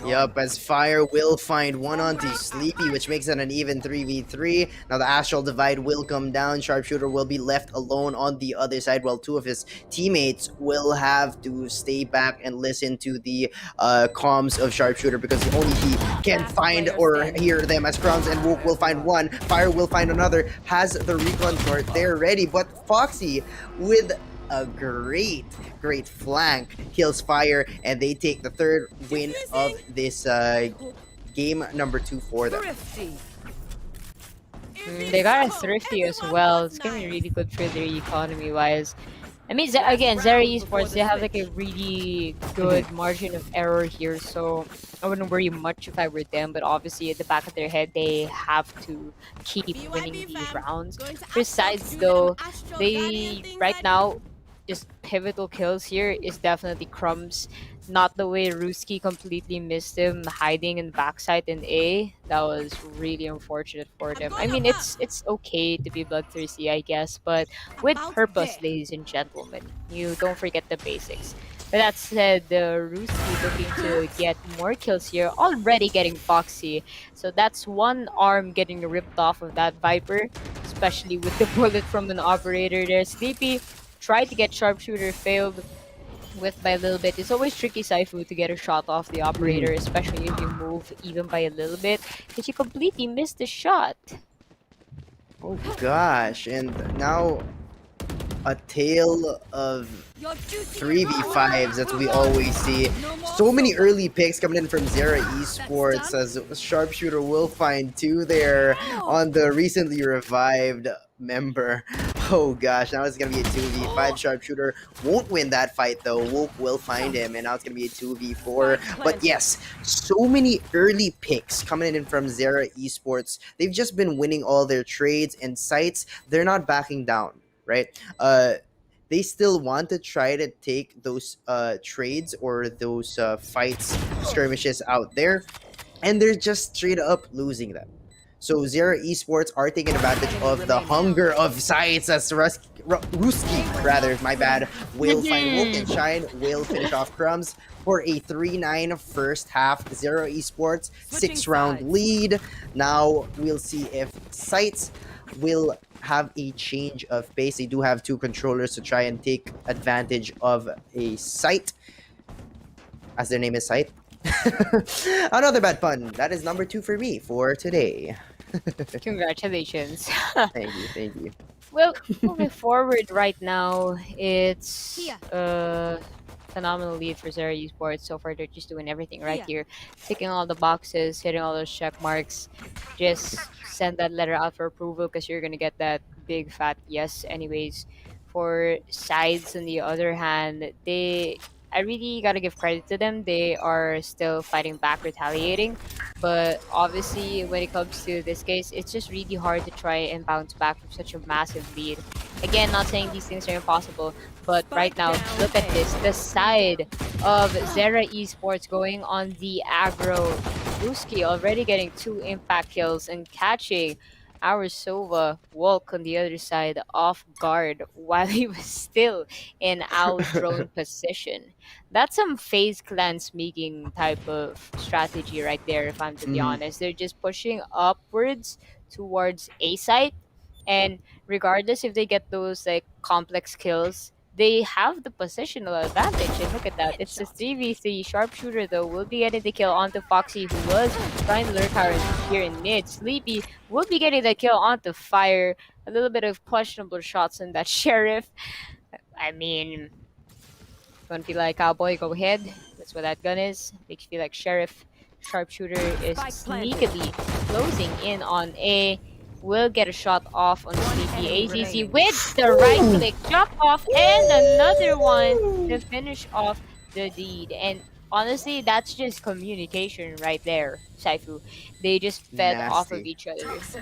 Yup, as Fire will find one onto Sleepy, which makes it an even 3v3. Now the Astral Divide will come down. Sharpshooter will be left alone on the other side, while 2 of his teammates will have to stay back and listen to the comms of Sharpshooter because only he can find or hear them as Crumbs, and Wook will find one. Fire will find another. Has the recon short there ready, but Foxy with a great flank kills Fire, and they take the 3rd win of this game number 2 for them. Thrifty. They got a Thrifty as well. It's gonna be really good for their economy wise. I mean, again, Zera Esports, they have like a really good margin of error here, so I wouldn't worry much if I were them, but obviously at the back of their head, they have to keep winning these rounds. Besides though, they, right now, just pivotal kills here is definitely Crumbs. Not the way Ruski completely missed him hiding in the backside in A. That was really unfortunate for them. I mean, it's okay to be bloodthirsty, I guess, but with purpose, ladies and gentlemen. You don't forget the basics. But that said, Ruski looking to get more kills here, already getting Foxy. So that's one arm getting ripped off of that Viper, especially with the bullet from an operator there. Sleepy tried to get Sharpshooter, failed with by a little bit. It's always tricky, Saifu, to get a shot off the operator, especially if you move even by a little bit, because you completely missed the shot. Oh gosh, and now a tale of 3v5s that we always see. So many early picks coming in from Zera Esports as Sharpshooter will find 2 there on the recently revived member. Oh gosh, now it's gonna be a 2v5. Sharpshooter won't win that fight though. Woke will find him, and now it's gonna be a 2v4. But yes, so many early picks coming in from Zera Esports. They've just been winning all their trades and sites. They're not backing down, right? They still want to try to take those trades or those fights, skirmishes out there, and they're just straight up losing them. So Zera Esports are taking advantage of the hunger of sites as Ruski, rather, my bad, will find Woke and Shine, will finish off Crumbs for a 3-9 first half. Zero Esports, Switching 6-round sides. lead. Now we'll see if Sights will have a change of pace. They do have two controllers to try and take advantage of a Sight, as their name is Sight. Another bad pun. That is number 2 for me for today. Congratulations. Thank you, thank you. Well, moving forward right now, it's Here. phenomenal lead for Zara Esports. So far, they're just doing everything right Here. here, ticking all the boxes, hitting all those check marks. Just send that letter out for approval because you're gonna get that big fat yes. Anyways, for sides on the other hand, I really gotta give credit to them. They are still fighting back, retaliating. But obviously, when it comes to this case, it's just really hard to try and bounce back from such a massive lead. Again, not saying these things are impossible, but right now, look at this. The side of Zera Esports going on the aggro. Ruski already getting 2 impact kills and catching our Sova Walk on the other side off guard while he was still in our drone position. That's some FaZe clan sneaking type of strategy right there, if I'm to be Mhm. honest. They're just pushing upwards towards A site, and regardless if they get those like complex kills, they have the positional advantage. And look at that. It's a 3v3 sharpshooter though. Will be getting the kill onto Foxy, who was trying to lurk out here in mid. Sleepy will be getting the kill onto Fire. A little bit of questionable shots in that Sheriff. I mean, gonna feel like Cowboy, go ahead. That's what that gun is. Makes you feel like Sheriff. Sharpshooter is Spike planted. sneakily closing in on A. Will get a shot off on Sleepy. enemy AZZ remaining. with the right click drop off and another one to finish off the lead. And honestly, that's just communication right there, Saifu. They just fed off of Nasty. each other. That was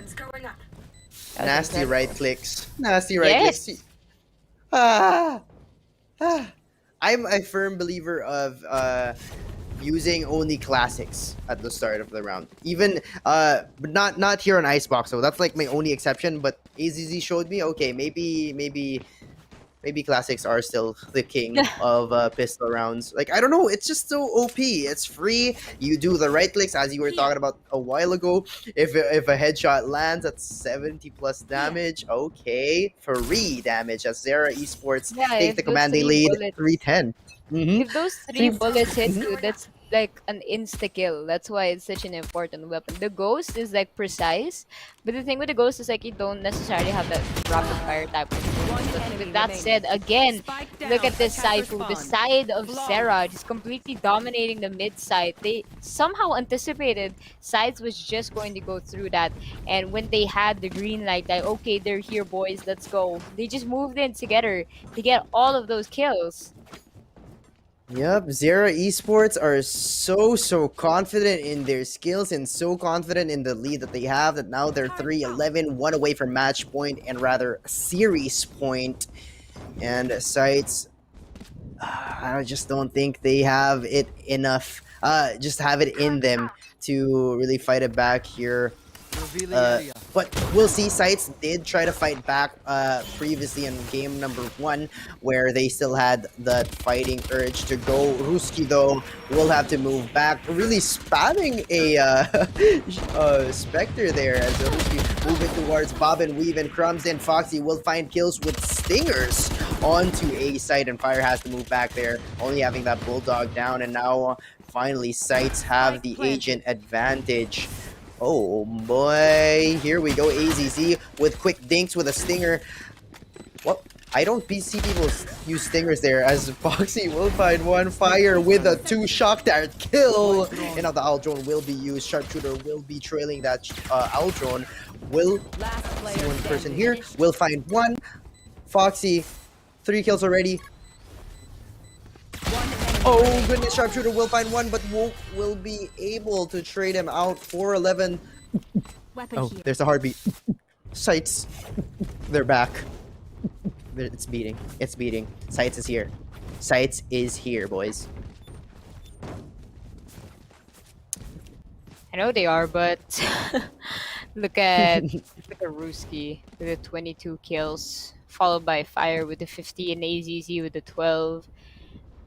Nasty incredible. right clicks. Nasty right Yes. clicks. Ah, ah. I'm a firm believer of using only classics at the start of the round. Even but not here on Icebox. So that's like my only exception. But AZZ showed me, okay, maybe classics are still the king of pistol rounds. Like, I don't know, it's just so OP. It's free. You do the right clicks as you were talking about a while ago. If a headshot lands at 70 plus damage, okay, free damage as Zera Esports Yeah, take if the those commanding 3 lead bullets 310. Mm-hmm. If those 3 bullets hit you, that's like an insta kill. That's why it's such an important weapon. The ghost is like precise, but the thing with the ghost is like you don't necessarily have that rapid fire type of thing. One But enemy with that remaining. said, again, Spike look down, at this attacker Saifu, the spawn. side of Flawless. Sarah, just completely dominating the mid side. They somehow anticipated Sides was just going to go through that, and when they had the green light, like okay, they're here, boys, let's go. They just moved in together to get all of those kills. Yep, Zera Esports are so confident in their skills and so confident in the lead that they have that now they're 3-11, one away from match point and rather series point. And Sights, I just don't think they have it enough, just have it in them to really fight it back here. But we'll see. Sights did try to fight back previously in game number 1, where they still had that fighting urge to go. Ruski, though, will have to move back, really spamming a Spectre there as Ruski moving towards Bob and Weave and Crumbs, and Foxy will find kills with Stingers onto A site, and Fire has to move back there, only having that Bulldog down, and now finally Sights have the agent advantage. Oh boy, here we go, AZZ with quick dinks with a stinger. What? I don't see people use stingers there, as Foxy will find one. Fire with a 2 shock dart kill. And now the owl drone will be used. Sharpshooter will be trailing that owl drone. Will see one person here. Will find one. Foxy, 3 kills already. Oh goodness, Sharpshooter will find one, but Woke will be able to trade him out for 11. Weapon Oh, here. there's a heartbeat. Sights. They're back. It's beating. It's beating. Sights is here. Sights is here, boys. I know they are, but look at Ruski with the 22 kills, followed by Fire with the 50 and AZZ with the 12.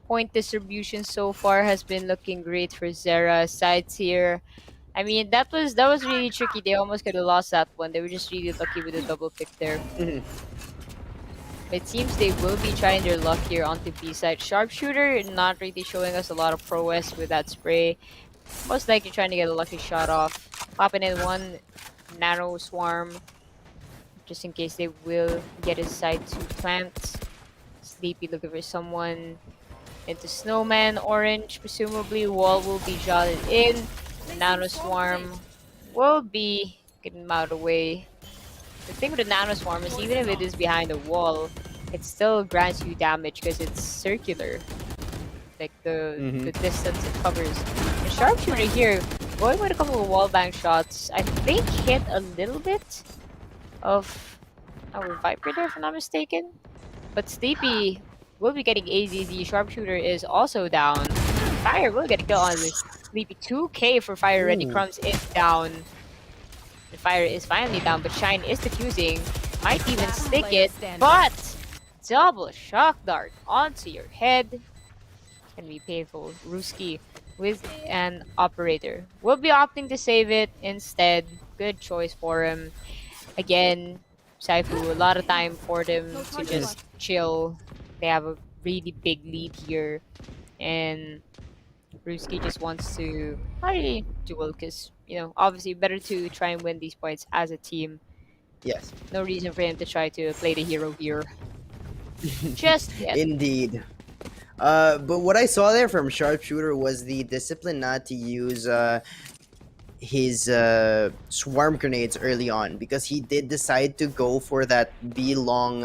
Point distribution so far has been looking great for Zera. Sides here. I mean, that was really tricky. They almost could have lost that one. They were just really lucky with the double pick there. Mhm. It seems they will be trying their luck here onto B side. Sharpshooter not really showing us a lot of prowess with that spray. Most likely trying to get a lucky shot off. Popping in one nano swarm just in case they will get inside to plant. Sleepy looking for someone into Snowman. Orange, presumably wall will be jotted in. The nano swarm will be getting him out of the way. The thing with the nano swarm is even if it is behind a wall, it still grants you damage because it's circular. Like the distance it covers. The sharpshooter here, going with a couple of wallbang shots, I think hit a little bit of our Viper there if I'm not mistaken. But Sleepy will be getting AZZ. Sharpshooter is also down. Fire will get a kill on this Sleepy. 2k for Fire already. Ooh. Crumbs is down. The Fire is finally down, but Shine is defusing. Might even stick it, but double shock dart onto your head. Can be painful. Ruski with an operator. Will be opting to save it instead. Good choice for him. Again, Saifu, a lot of time for them to just chill. They have a really big lead here. And Ruski just wants to not really duel because, obviously better to try and win these points as a team. Yes. No reason for him to try to play the hero here. Just yet. Indeed. But what I saw there from Sharpshooter was the discipline not to use his swarm grenades early on, because he did decide to go for that B-long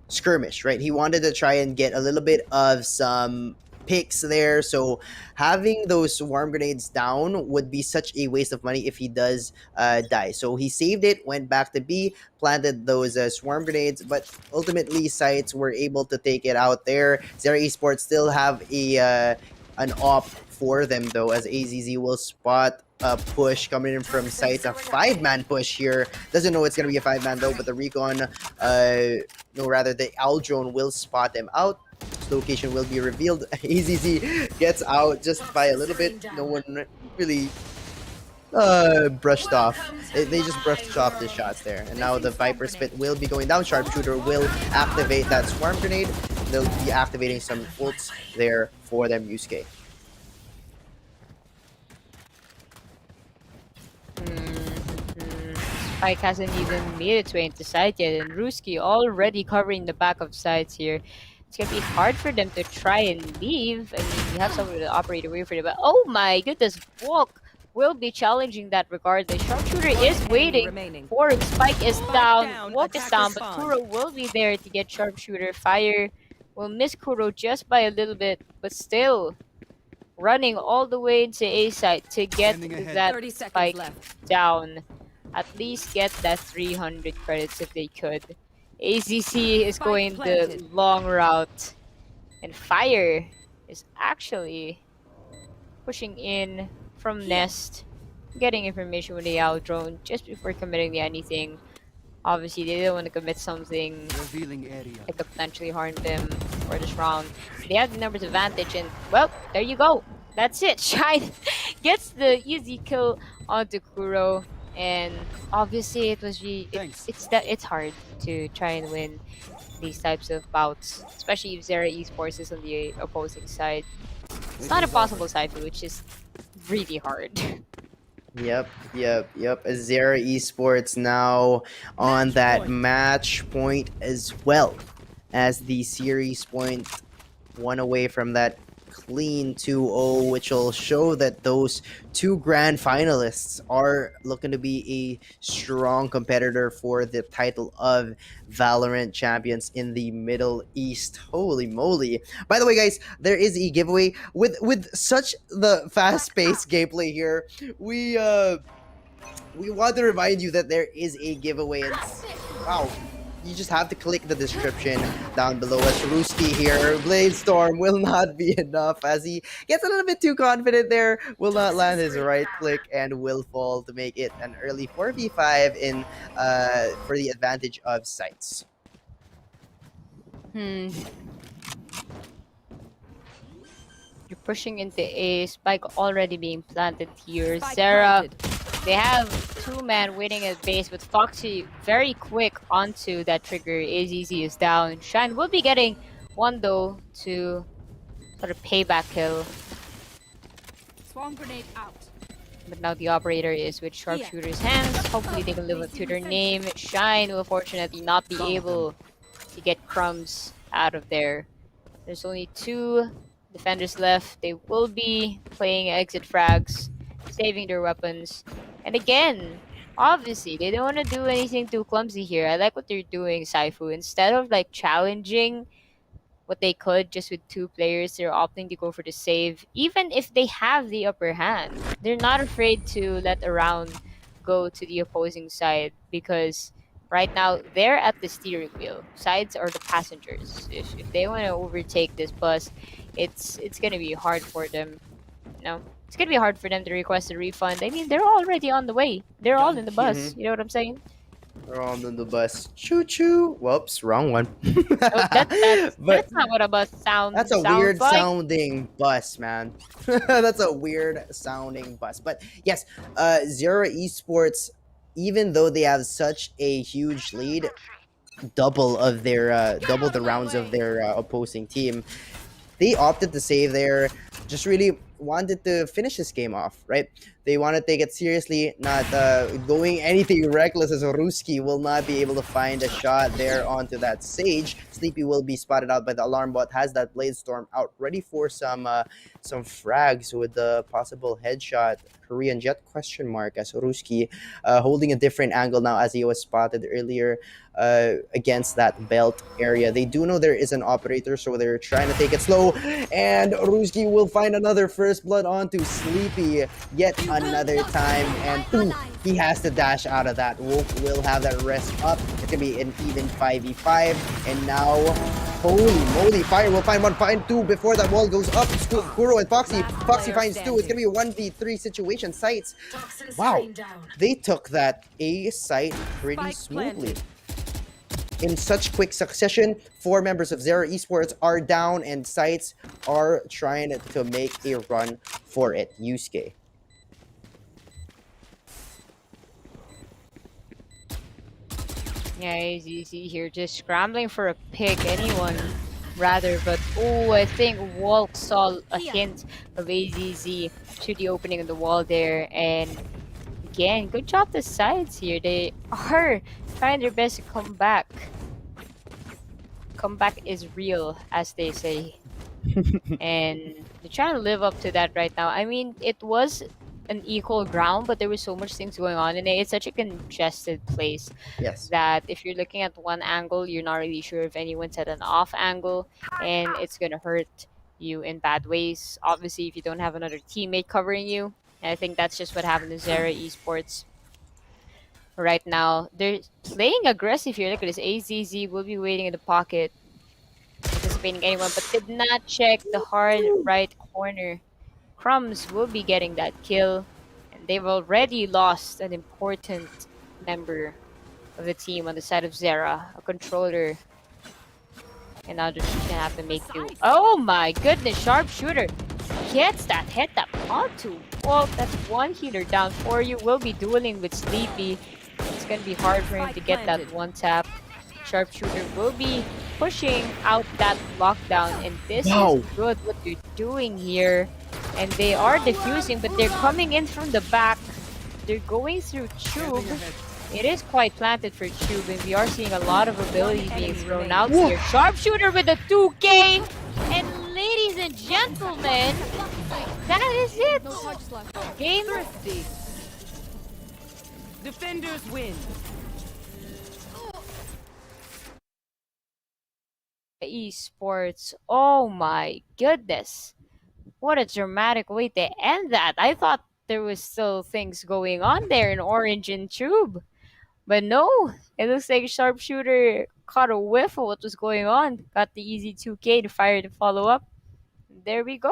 skirmish, right? He wanted to try and get a little bit of some picks there, so having those swarm grenades down would be such a waste of money if he does die. So he saved it, went back to B, planted those swarm grenades, but ultimately Sites were able to take it out there. Zera Esports still have a an op for them though, as AZZ will spot a push coming in from Sites, a 5-man push here. Doesn't know it's gonna be a 5-man though, but the recon, no, rather the Owl drone will spot them out. His location will be revealed. AZZ gets out just by a little bit. No one really brushed off. They just brushed off the shots there. And now the Viper Spit will be going down. Sharpshooter will activate that swarm grenade. They'll be activating some ults there for them, Yusuke. Spike hasn't even made its way into site yet, and Ruski already covering the back of sites here. It's gonna be hard for them to try and leave. I mean, you have someone to operate away for them, but oh my goodness, Walk will be challenging that regardless. Sharpshooter is waiting for him. Spike is down, Walk is down, but Kuro will be there to get Sharpshooter. Fire will miss Kuro just by a little bit, but still running all the way into A site to get that Spike down. At least get that 300 credits if they could. AZC is going the long route. And Fire is actually pushing in from Nest, getting information with the Owl drone just before committing to anything. Obviously, they don't want to commit something that could potentially harm them for this round. They have the numbers advantage, and well, there you go. That's it. Shine gets the easy kill onto Kuro. And obviously it was really it's hard to try and win these types of bouts, especially if Zera Esports is on the opposing side. It's not a possible side, which is really hard. Yep. Zera Esports now on that match point as well as the series point, one away from that clean 2-0, which will show that those two grand finalists are looking to be a strong competitor for the title of Valorant champions in the Middle East. Holy moly. By the way, guys, there is a giveaway with such the fast-paced gameplay here. We want to remind you that there is a giveaway. And wow, you just have to click the description down below. As Ruski here, Bladestorm will not be enough as he gets a little bit too confident there, will not land his right click and will fall to make it an early 4v5 in for the advantage of Sites. Hmm. You're pushing into a spike already being planted here. Spike Sarah, planted. they have two-man waiting at base, but Foxy very quick onto that trigger. AZZ is down. Shine will be getting one though to sort of payback kill. Swarm grenade out. But now the operator is with Here. Sharpshooter's hands. Hopefully they can live up to their name. Shine will fortunately not be able to get crumbs out of there. There's only two defenders left. They will be playing exit frags, saving their weapons. And again, obviously, they don't want to do anything too clumsy here. I like what they're doing, Saifu. Instead of like challenging what they could just with two players, they're opting to go for the save. Even if they have the upper hand, they're not afraid to let a round go to the opposing side because right now they're at the steering wheel. Sides are the passengers. If they want to overtake this bus, it's gonna be hard for them. You know, it's gonna be hard for them to request a refund. I mean, they're already on the way. They're all in the bus. Mhm. You know what I'm saying? We're on the bus. Choo choo. Whoops, wrong one. Oh, that's But that's not what a bus that's a sounds weird like. sounding bus, man. That's a weird sounding bus. But yes, Zero Esports, even though they have such a huge lead, double the rounds of their opposing team, they opted to save there. Just really wanted to finish this game off, right? They want to take it seriously, not going anything reckless, as Ruski will not be able to find a shot there onto that Sage. Sleepy will be spotted out by the alarm bot, has that Blade Storm out, ready for some frags with the possible headshot. Korean Jet question mark as Ruski holding a different angle now as he was spotted earlier against that belt area. They do know there is an operator, so they're trying to take it slow. And Ruski will find another first blood onto Sleepy yet another time. And ooh, he has to dash out of that. Wolf will have that rest up. It's going to be an even 5v5. And now, holy moly, Fire will find one, find two before that wall goes up. Kuro and Foxy. Foxy finds two. It's going to be a 1v3 situation. Sights. Wow. They took that A site pretty Spike smoothly. planted. In such quick succession, 4 members of Zero Esports are down and Sights are trying to make a run for it. Yusuke. Yeah, it's easy here, just scrambling for a pick, anyone rather, but oh, I think Walt saw a hint of AZZ to the opening of the wall there, and again, good job the sides here. They are trying their best to come back. Comeback is real, as they say. And they're trying to live up to that right now. I mean, it was an equal ground, but there was so much things going on in it. It's such a congested place Yes. that if you're looking at one angle, you're not really sure if anyone's at an off angle, and it's gonna hurt you in bad ways. Obviously, if you don't have another teammate covering you, and I think that's just what happened to Zera Esports right now. They're playing aggressive here. Look at this. AZZ will be waiting in the pocket, anticipating anyone, but did not check the hard right corner. Crumbs will be getting that kill, and they've already lost an important member of the team on the side of Zera, a controller. And now just gonna have to make do. Oh my goodness, sharpshooter gets that hit that onto. Well, that's one healer down for you. Will be dueling with Sleepy. It's gonna be hard for him to get that one tap. Sharpshooter will be pushing out that lockdown, and this is good what they're doing here. And they are defusing, but they're coming in from the back. They're going through Tube. It is quite planted for Tube, and we are seeing a lot of abilities being thrown out here. Sharpshooter with a 2K! And ladies and gentlemen, that is it! No touch left. Game Thrifty. Defenders win. Esports. Oh my goodness. What a dramatic way to end that. I thought there was still things going on there in Orange and Tube. But no, it looks like Sharpshooter caught a whiff of what was going on. Got the easy 2K to fire to follow up. There we go.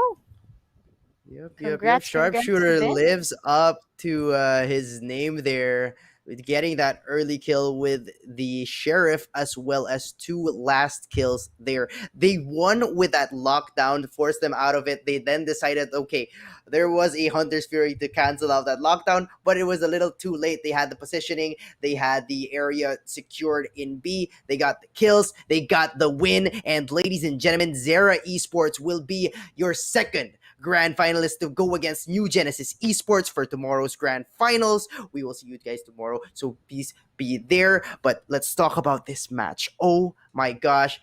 Yep. Congrats to Sharpshooter them. lives up to his name there. with getting that early kill with the sheriff as well as two last kills there. They won with that lockdown to force them out of it. They then decided, okay, there was a Hunter's Fury to cancel out that lockdown, but it was a little too late. They had the positioning, they had the area secured in B, they got the kills, they got the win, and ladies and gentlemen, Zera Esports will be your second grand finalist to go against New Genesis Esports for tomorrow's grand finals. We will see you guys tomorrow, so please be there. But let's talk about this match. Oh my gosh.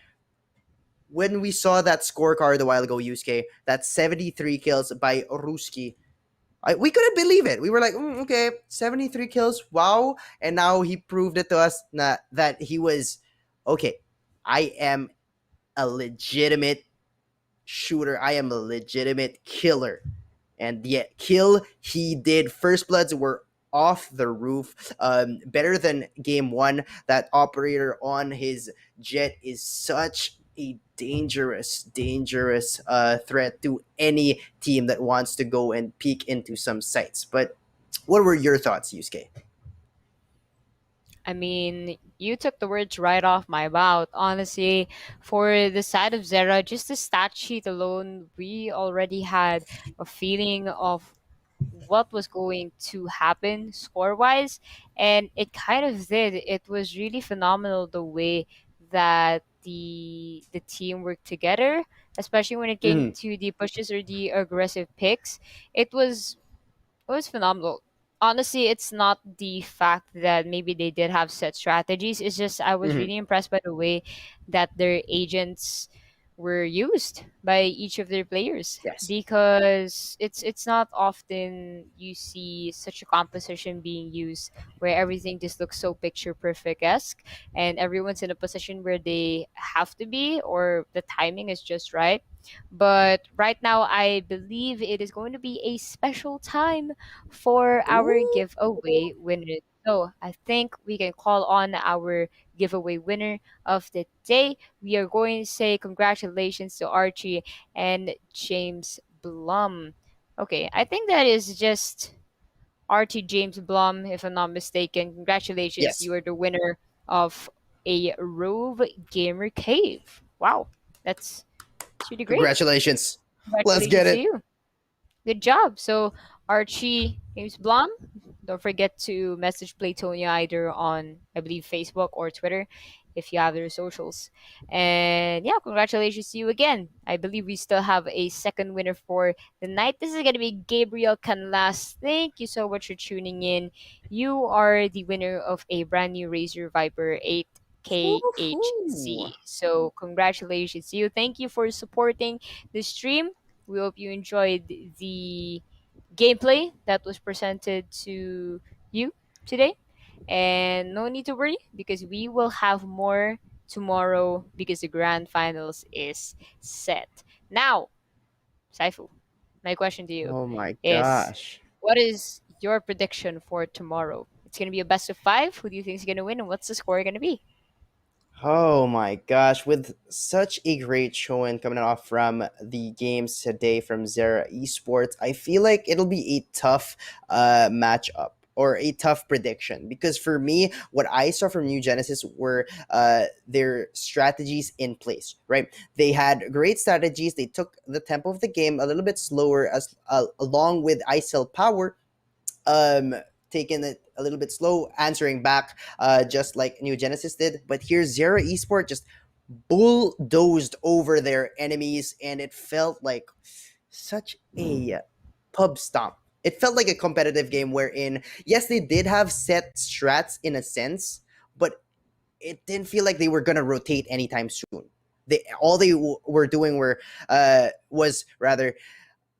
When we saw that scorecard a while ago, Yusuke, that 73 kills by Ruski, we couldn't believe it. We were like, okay, 73 kills, wow. And now he proved it to us that he was, okay, I am a legitimate shooter. I am a legitimate killer. And the kill he did, first bloods were off the roof. Better than game one. That operator on his jet is such a dangerous threat to any team that wants to go and peek into some sites. But what were your thoughts, Yusuke? I mean, you took the words right off my mouth. Honestly, for the side of Zera, just the stat sheet alone, we already had a feeling of what was going to happen score wise, and it kind of did. It was really phenomenal the way that the team worked together, especially when it came Mm-hmm. to the pushes or the aggressive picks. It was phenomenal. Honestly, it's not the fact that maybe they did have set strategies. It's just I was Mm-hmm. really impressed by the way that their agents were used by each of their players, Yes. because it's not often you see such a composition being used where everything just looks so picture perfect esque and everyone's in a position where they have to be or the timing is just right. But right now, I believe it is going to be a special time for our Ooh. giveaway winner. So I think we can call on our giveaway winner of the day. We are going to say congratulations to Archie and James Blum. Okay, I think that is just Archie James Blum, if I'm not mistaken. Congratulations, Yes. you are the winner of a Rove Gamer Cave. Wow, that's really great. Congratulations. Let's get Congratulations to it. you. Good job. So Archie James Blum, don't forget to message Playtonia either on I believe Facebook or Twitter if you have their socials. And yeah, congratulations to you again. I believe we still have a second winner for the night. This is gonna be Gabriel Canlas. Thank you so much for tuning in. You are the winner of a brand new Razer Viper 8 Woohoo. KHZ. So congratulations to you. Thank you for supporting the stream. We hope you enjoyed the gameplay that was presented to you today. And no need to worry because we will have more tomorrow because the grand finals is set. Now, Saifu, my question to you Oh my is gosh. what is your prediction for tomorrow? It's going to be a best of five. Who do you think is going to win and what's the score going to be? Oh my gosh, with such a great showing coming off from the games today from Zera Esports, I feel like it'll be a tough matchup or a tough prediction because for me, what I saw from New Genesis were their strategies in place, right? They had great strategies. They took the tempo of the game a little bit slower as along with ISIL power, um taking it a little bit slow, answering back, just like New Genesis did. But here, Zera Esport just bulldozed over their enemies, and it felt like such a pub stomp. It felt like a competitive game wherein, yes, they did have set strats in a sense, but it didn't feel like they were gonna rotate anytime soon. They were doing was rather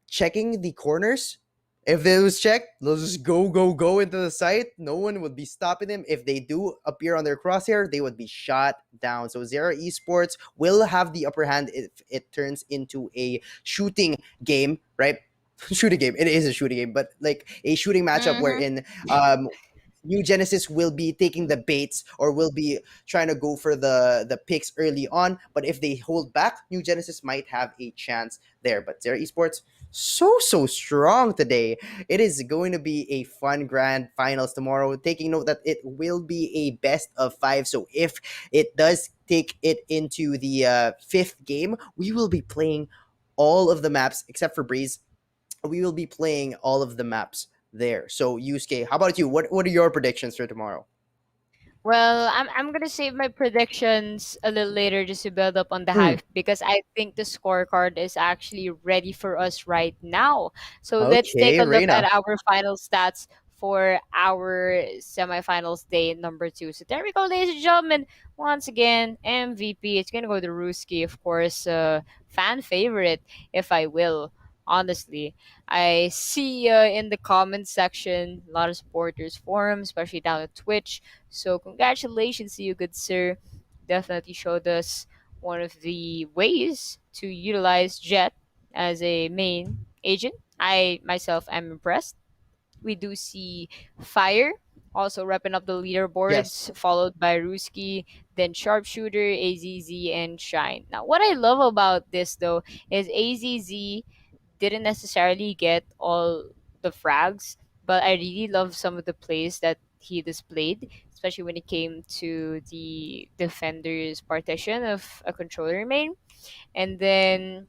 checking the corners. If they was checked, they'll just go into the site. No one would be stopping them. If they do appear on their crosshair, they would be shot down. So Zera Esports will have the upper hand if it turns into a shooting game, right? Shooting game. It is a shooting game, but like a shooting matchup Mm-hmm. wherein New Genesis will be taking the baits or will be trying to go for the picks early on. But if they hold back, New Genesis might have a chance there. But Zera Esports, so strong today. It is going to be a fun grand finals tomorrow. Taking note that it will be a best of five. So if it does take it into the fifth game, we will be playing all of the maps except for Breeze. We will be playing all of the maps there. So Yusuke, how about you? What are your predictions for tomorrow? Well, I'm gonna save my predictions a little later just to build up on the Mm, hype because I think the scorecard is actually ready for us right now. So let's take okay, a look at Reina. our final stats for our semifinals day number two. So there we go, ladies and gentlemen. Once again, MVP. It's gonna go to Ruski, of course, fan favorite, if I will. Honestly, I see in the comment section a lot of supporters forum, especially down at Twitch. So congratulations to you, good sir. Definitely showed us one of the ways to utilize Jet as a main agent. I myself am impressed. We do see Fire also wrapping up the Yes. leaderboards, followed by Ruski, then Sharpshooter, AZZ, and Shine. Now, what I love about this though is AZZ didn't necessarily get all the frags, but I really love some of the plays that he displayed, especially when it came to the defender's partition of a controller main. And then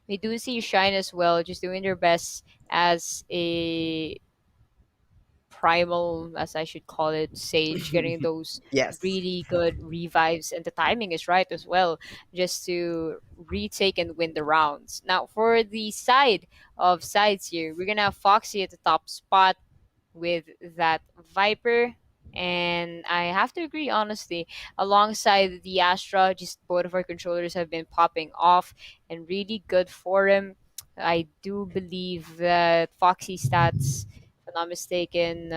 we do see Shine as well, just doing their best as a primal, as I should call it, Sage, getting those Yes. really good revives, and the timing is right as well, just to retake and win the rounds. Now, for the side of sides here, we're gonna have Foxy at the top spot with that Viper. And I have to agree, honestly, alongside the Astra, just both of our controllers have been popping off and really good for him. I do believe that Foxy stats, if I'm not mistaken,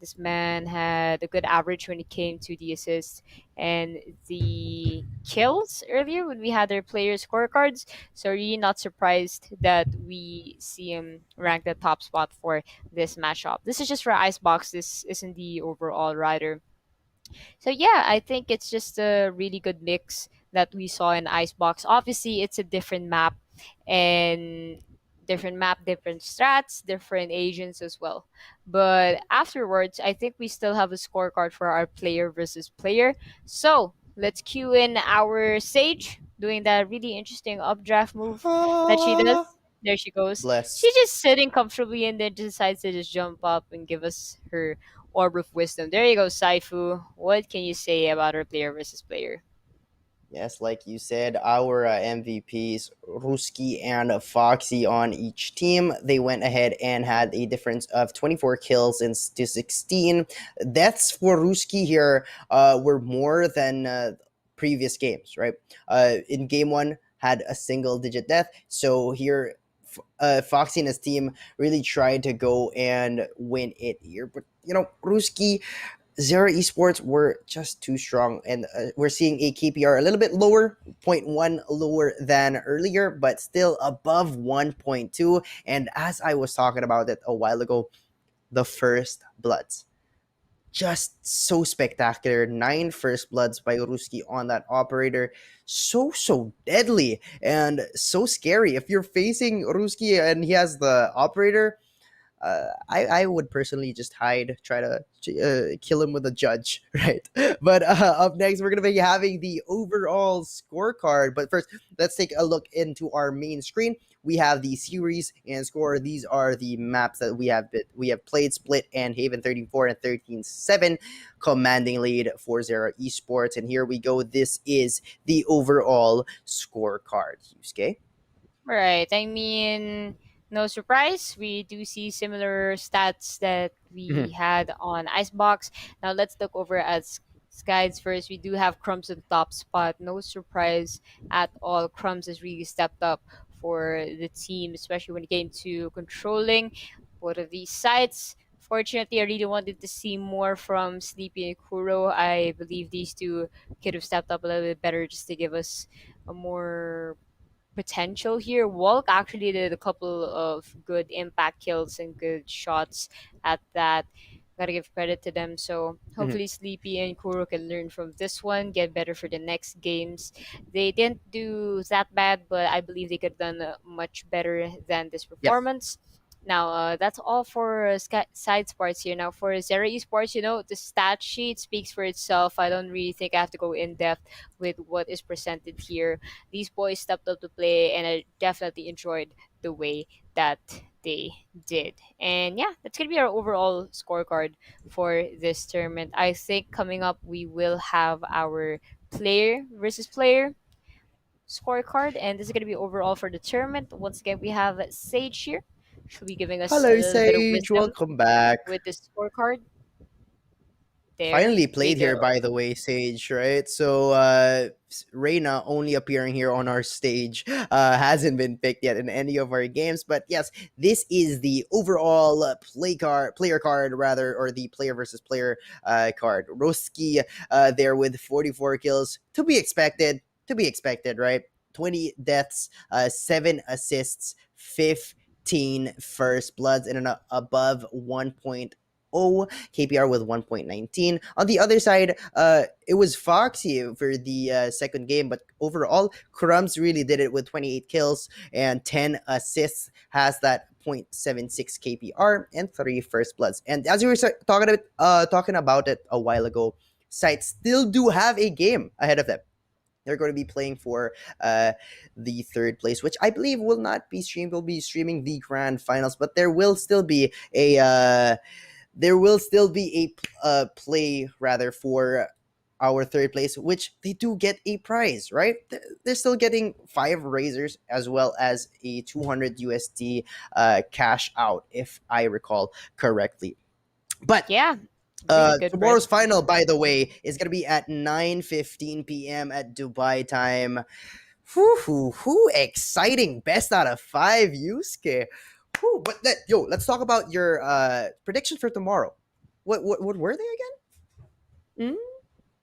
this man had a good average when it came to the assists and the kills earlier when we had our player scorecards. So really not surprised that we see him ranked the top spot for this matchup. This is just for Icebox. This isn't the overall rider. So yeah, I think it's just a really good mix that we saw in Icebox. Obviously, it's a different map and different strats, different agents as well. But afterwards, I think we still have a scorecard for our player versus player. So let's cue in our Sage doing that really interesting updraft move that she does. Ah, There she goes. bless. She's just sitting comfortably and then decides to just jump up and give us her Orb of Wisdom. There you go, Saifu. What can you say about our player versus player? Yes, like you said, our MVPs, Ruski and Foxy on each team, they went ahead and had a difference of 24 kills to 16. Deaths for Ruski here were more than previous games, right? In game one, had a single digit death. So here, Foxy and his team really tried to go and win it here. But, Ruski Zero Esports were just too strong, and we're seeing a KPR a little bit lower, zero point 0.1 lower than earlier, but still above 1.2. And as I was talking about it a while ago, the first bloods. Just so spectacular. 9 first bloods by Ruski on that operator. So deadly and so scary. If you're facing Ruski and he has the operator, I would personally just hide, try to kill him with a judge, right? But up next, we're going to be having the overall scorecard. But first, let's take a look into our main screen. We have the series and score. These are the maps that we have played: Split and Haven 13-4 and 13-7, commanding lead 4-0 Esports. And here we go. This is the overall scorecard. Yusuke. Right. I mean, no surprise. We do see similar stats that we Mhm. had on Icebox. Now let's look over at Skies first. We do have Crumbs in top spot. No surprise at all. Crumbs has really stepped up for the team, especially when it came to controlling both of these sites. Fortunately, I really wanted to see more from Sleepy and Kuro. I believe these two could have stepped up a little bit better just to give us a more potential here. Walk actually did a couple of good impact kills and good shots at that. Gotta give credit to them. So Mhm. hopefully Sleepy and Kuro can learn from this one, get better for the next games. They didn't do that bad, but I believe they could have done much better than this Yep. performance. Now, that's all for side sports here. Now, for Zera Esports, the stat sheet speaks for itself. I don't really think I have to go in depth with what is presented here. These boys stepped up to play, and I definitely enjoyed the way that they did. And yeah, that's gonna be our overall scorecard for this tournament. I think coming up we will have our player versus player scorecard, and this is gonna be overall for the tournament. Once again, we have Sage here. She'll be giving us a Hello, little bit of Sage. wisdom Welcome back. with the scorecard. There Finally we played here, go. by the way, Sage, right? So, Reina only appearing here on our stage hasn't been picked yet in any of our games. But yes, this is the overall player card, rather, or the player versus player card. Roski there with 44 kills. To be expected, right? 20 deaths, 7 assists, 15 first bloods, and an above 1.0 KPR with 1.19. On the other side, it was Foxy for the second game, but overall, Crumbs really did it with 28 kills and 10 assists, has that 0.76 KPR and 3 first bloods. And as we were talking about it a while ago, Sight still do have a game ahead of them. They're going to be playing for the third place, which I believe will not be streamed. We'll be streaming the grand finals, but there will still be a play rather for our third place, which they do get a prize, right? They're still getting 5 razors as well as a 200 USD cash out, if I recall correctly. But Yeah, really good tomorrow's price. final, by the way, is gonna be at 9:15 p.m. at Dubai time. Whoo, exciting! Best out of 5, Yusuke. Whew, but let's talk about your predictions for tomorrow. What were they again?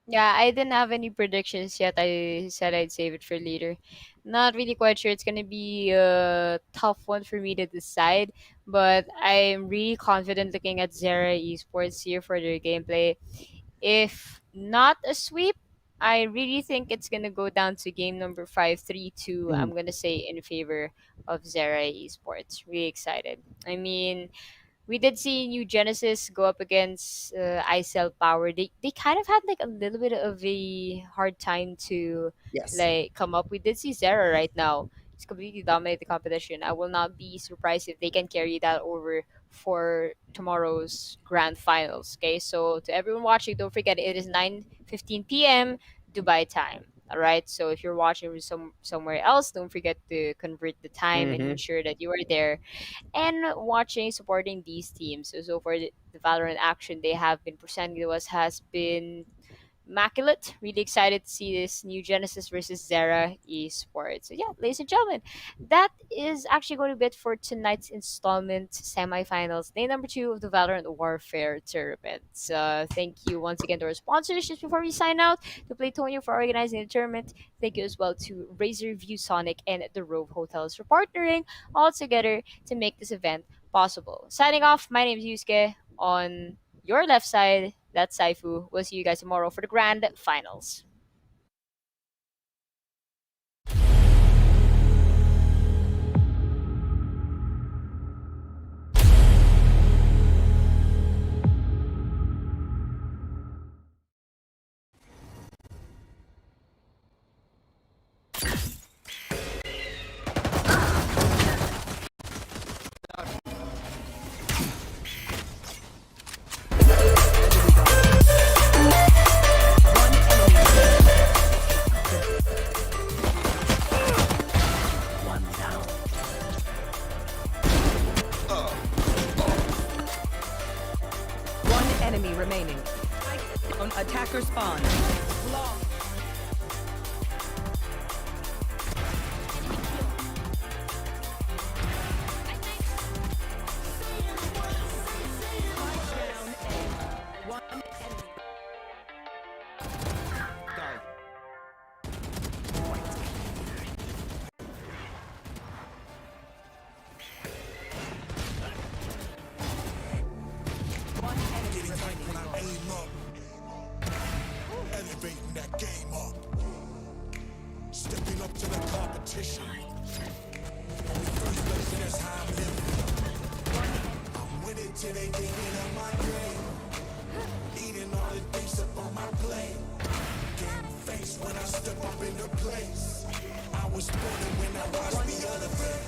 Yeah, I didn't have any predictions yet. I said I'd save it for later. Not really quite sure. It's gonna be a tough one for me to decide, but I'm really confident looking at Zera Esports here for their gameplay. If not a sweep, I really think it's gonna go down to game number 5, 3-2. Mm. I'm gonna say in favor of Zera Esports. Really excited. I mean, we did see New Genesis go up against ICL Power. They kind of had like a little bit of a hard time to Yes. like come up. We did see Zera right now. It's completely dominate the competition. I will not be surprised if they can carry that over for tomorrow's grand finals. Okay, so to everyone watching, don't forget it is 9:15 p.m. Dubai time. All right. So if you're watching from somewhere else, don't forget to convert the time and Mm-hmm. ensure that you are there and watching supporting these teams. So for the Valorant action they have been presenting to us has been immaculate. Really excited to see this new Genesis versus Zera esports. So yeah, ladies and gentlemen, that is actually going to be it for tonight's installment semifinals, day number 2 of the Valorant Warfare tournament. Thank you once again to our sponsors. Just before we sign out, to Playtonia for organizing the tournament. Thank you as well to Razer, ViewSonic, and the Rove Hotels for partnering all together to make this event possible. Signing off, my name is Yusuke. On your left side, that's Saifu. We'll see you guys tomorrow for the grand finals. One enemy remaining. On attacker spawn. One enemy. One enemy competition. First place, that's how I'm living. I'm with it till they dig it up my grave. Eating all the things up on my plate. Game face when I step up in the place. I was born when I watched the elevate.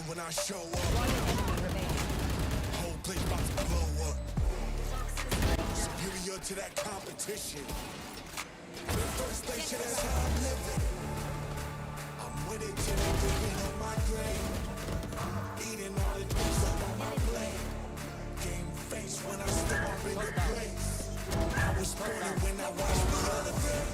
When I show up, whole place about to blow up. Superior to that competition. First station, that's how I'm living. I'm with it till they digging up my grave. Eating all the things up on my plate. Game face when I step up in the place. I was burning when I watched the elevate.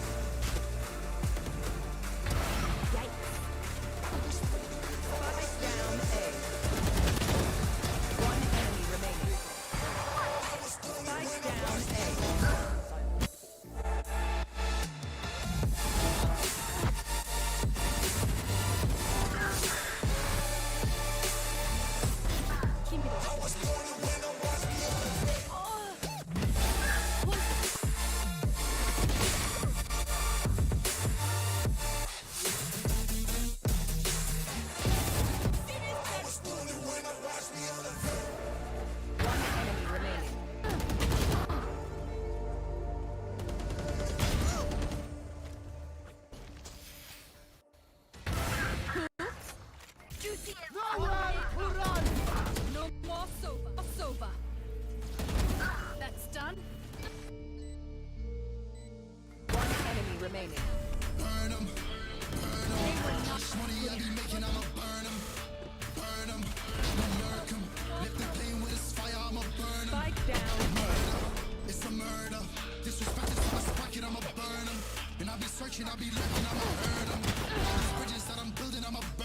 No more soba. That's done. One enemy remaining. Burn 'em, money I be making, I'ma burn 'em, I'ma murk 'em. Lift the plane with this fire, I'ma burn 'em. Spike down. Murder, it's a murder. Disrespect is my pocket, I'ma burn 'em. And I be searching, I be looking, I'ma hurt 'em. These bridges that I'm building, I'ma burn 'em.